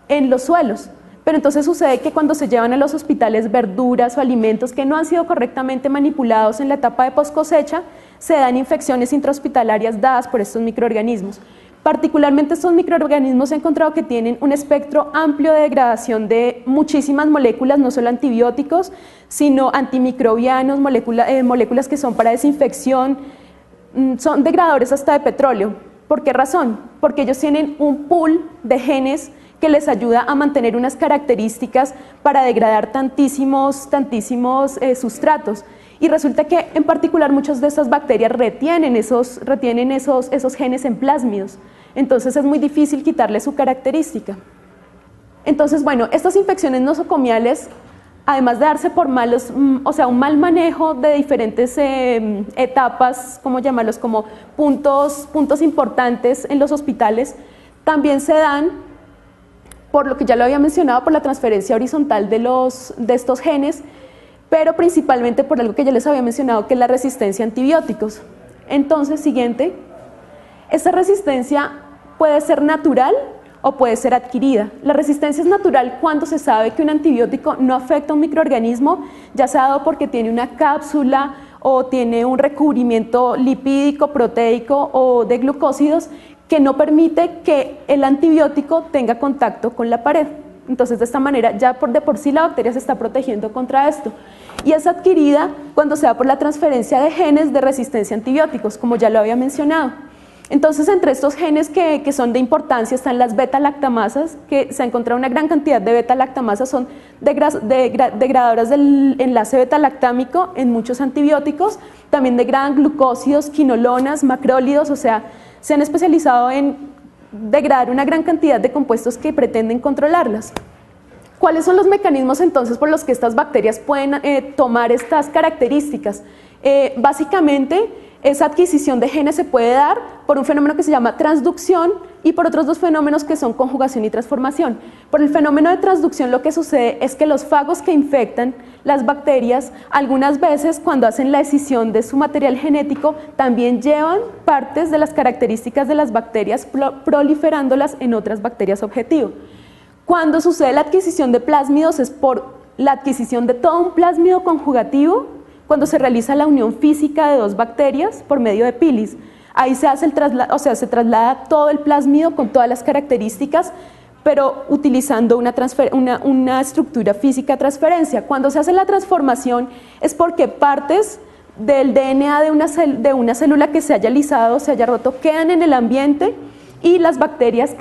Speaker 1: en los suelos. Pero entonces sucede que cuando se llevan a los hospitales verduras o alimentos que no han sido correctamente manipulados en la etapa de post cosecha, se dan infecciones intrahospitalarias dadas por estos microorganismos. Particularmente estos microorganismos se ha encontrado que tienen un espectro amplio de degradación de muchísimas moléculas, no solo antibióticos, sino antimicrobianos, moléculas que son para desinfección, son degradadores hasta de petróleo. ¿Por qué razón? Porque ellos tienen un pool de genes que les ayuda a mantener unas características para degradar tantísimos sustratos. Y resulta que en particular muchas de estas bacterias retienen esos genes en plásmidos, entonces es muy difícil quitarle su característica. Entonces, bueno, estas infecciones nosocomiales, además de darse por un mal manejo de diferentes etapas, ¿cómo llamarlos? Como puntos importantes en los hospitales, también se dan, por lo que ya lo había mencionado, por la transferencia horizontal de estos genes, pero principalmente por algo que ya les había mencionado, que es la resistencia a antibióticos. Entonces, siguiente, esta resistencia puede ser natural o puede ser adquirida. La resistencia es natural cuando se sabe que un antibiótico no afecta a un microorganismo, ya sea dado porque tiene una cápsula o tiene un recubrimiento lipídico, proteico o de glucósidos que no permite que el antibiótico tenga contacto con la pared. Entonces, de esta manera, ya de por sí la bacteria se está protegiendo contra esto. Y es adquirida cuando se da por la transferencia de genes de resistencia a antibióticos, como ya lo había mencionado. Entonces, entre estos genes que son de importancia están las beta-lactamasas, que se ha encontrado una gran cantidad de beta-lactamasas, son degradadoras del enlace beta-lactámico en muchos antibióticos, también degradan glucósidos, quinolonas, macrólidos, o sea, se han especializado en degradar una gran cantidad de compuestos que pretenden controlarlas. ¿Cuáles son los mecanismos entonces por los que estas bacterias pueden tomar estas características? Básicamente, esa adquisición de genes se puede dar por un fenómeno que se llama transducción y por otros dos fenómenos que son conjugación y transformación. Por el fenómeno de transducción lo que sucede es que los fagos que infectan las bacterias, algunas veces cuando hacen la escisión de su material genético, también llevan partes de las características de las bacterias, proliferándolas en otras bacterias objetivo. Cuando sucede la adquisición de plásmidos es por la adquisición de todo un plásmido conjugativo, cuando se realiza la unión física de dos bacterias por medio de pilis. Ahí se hace se traslada todo el plásmido con todas las características, pero utilizando una estructura física de transferencia. Cuando se hace la transformación es porque partes del DNA de una célula que se haya lisado, se haya roto, quedan en el ambiente y las bacterias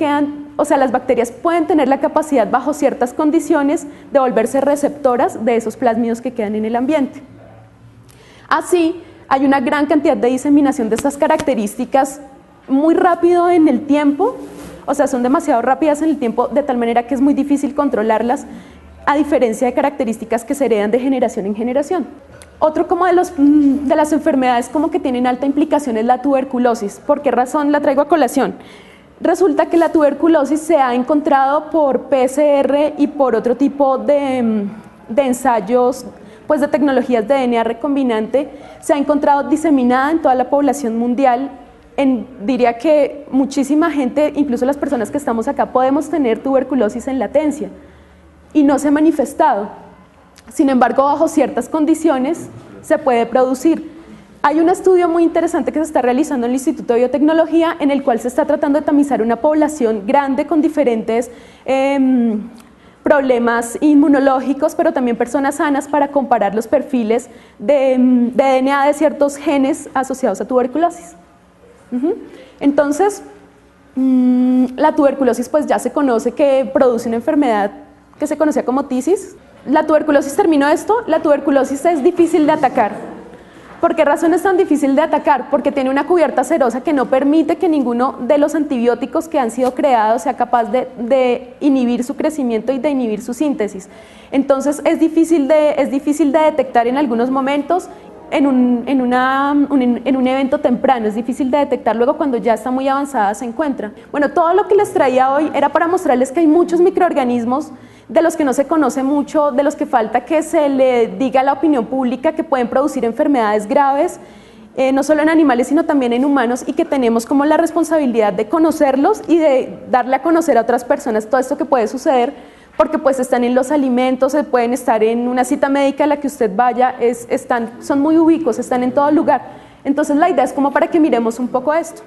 Speaker 1: las bacterias pueden tener la capacidad bajo ciertas condiciones de volverse receptoras de esos plásmidos que quedan en el ambiente. Así, hay una gran cantidad de diseminación de estas características muy rápido en el tiempo, o sea, son demasiado rápidas en el tiempo de tal manera que es muy difícil controlarlas, a diferencia de características que se heredan de generación en generación. Otro como de las enfermedades como que tienen alta implicación es la tuberculosis. ¿Por qué razón la traigo a colación? Resulta que la tuberculosis se ha encontrado por PCR y por otro tipo de ensayos, pues de tecnologías de DNA recombinante, se ha encontrado diseminada en toda la población mundial. Diría que muchísima gente, incluso las personas que estamos acá, podemos tener tuberculosis en latencia y no se ha manifestado. Sin embargo, bajo ciertas condiciones se puede producir. Hay un estudio muy interesante que se está realizando en el Instituto de Biotecnología en el cual se está tratando de tamizar una población grande con diferentes problemas inmunológicos, pero también personas sanas para comparar los perfiles de DNA de ciertos genes asociados a tuberculosis. Entonces, la tuberculosis pues ya se conoce que produce una enfermedad que se conocía como tisis. La tuberculosis, terminó esto, la tuberculosis es difícil de atacar. ¿Por qué razón es tan difícil de atacar? Porque tiene una cubierta serosa que no permite que ninguno de los antibióticos que han sido creados sea capaz de inhibir su crecimiento y de inhibir su síntesis. Entonces es difícil de detectar en algunos momentos en un evento temprano, es difícil de detectar luego cuando ya está muy avanzada se encuentra. Bueno, todo lo que les traía hoy era para mostrarles que hay muchos microorganismos de los que no se conoce mucho, de los que falta que se le diga a la opinión pública que pueden producir enfermedades graves, no solo en animales sino también en humanos, y que tenemos como la responsabilidad de conocerlos y de darle a conocer a otras personas todo esto que puede suceder, porque pues están en los alimentos, pueden estar en una cita médica a la que usted vaya, son muy ubicuos, están en todo lugar. Entonces la idea es como para que miremos un poco esto.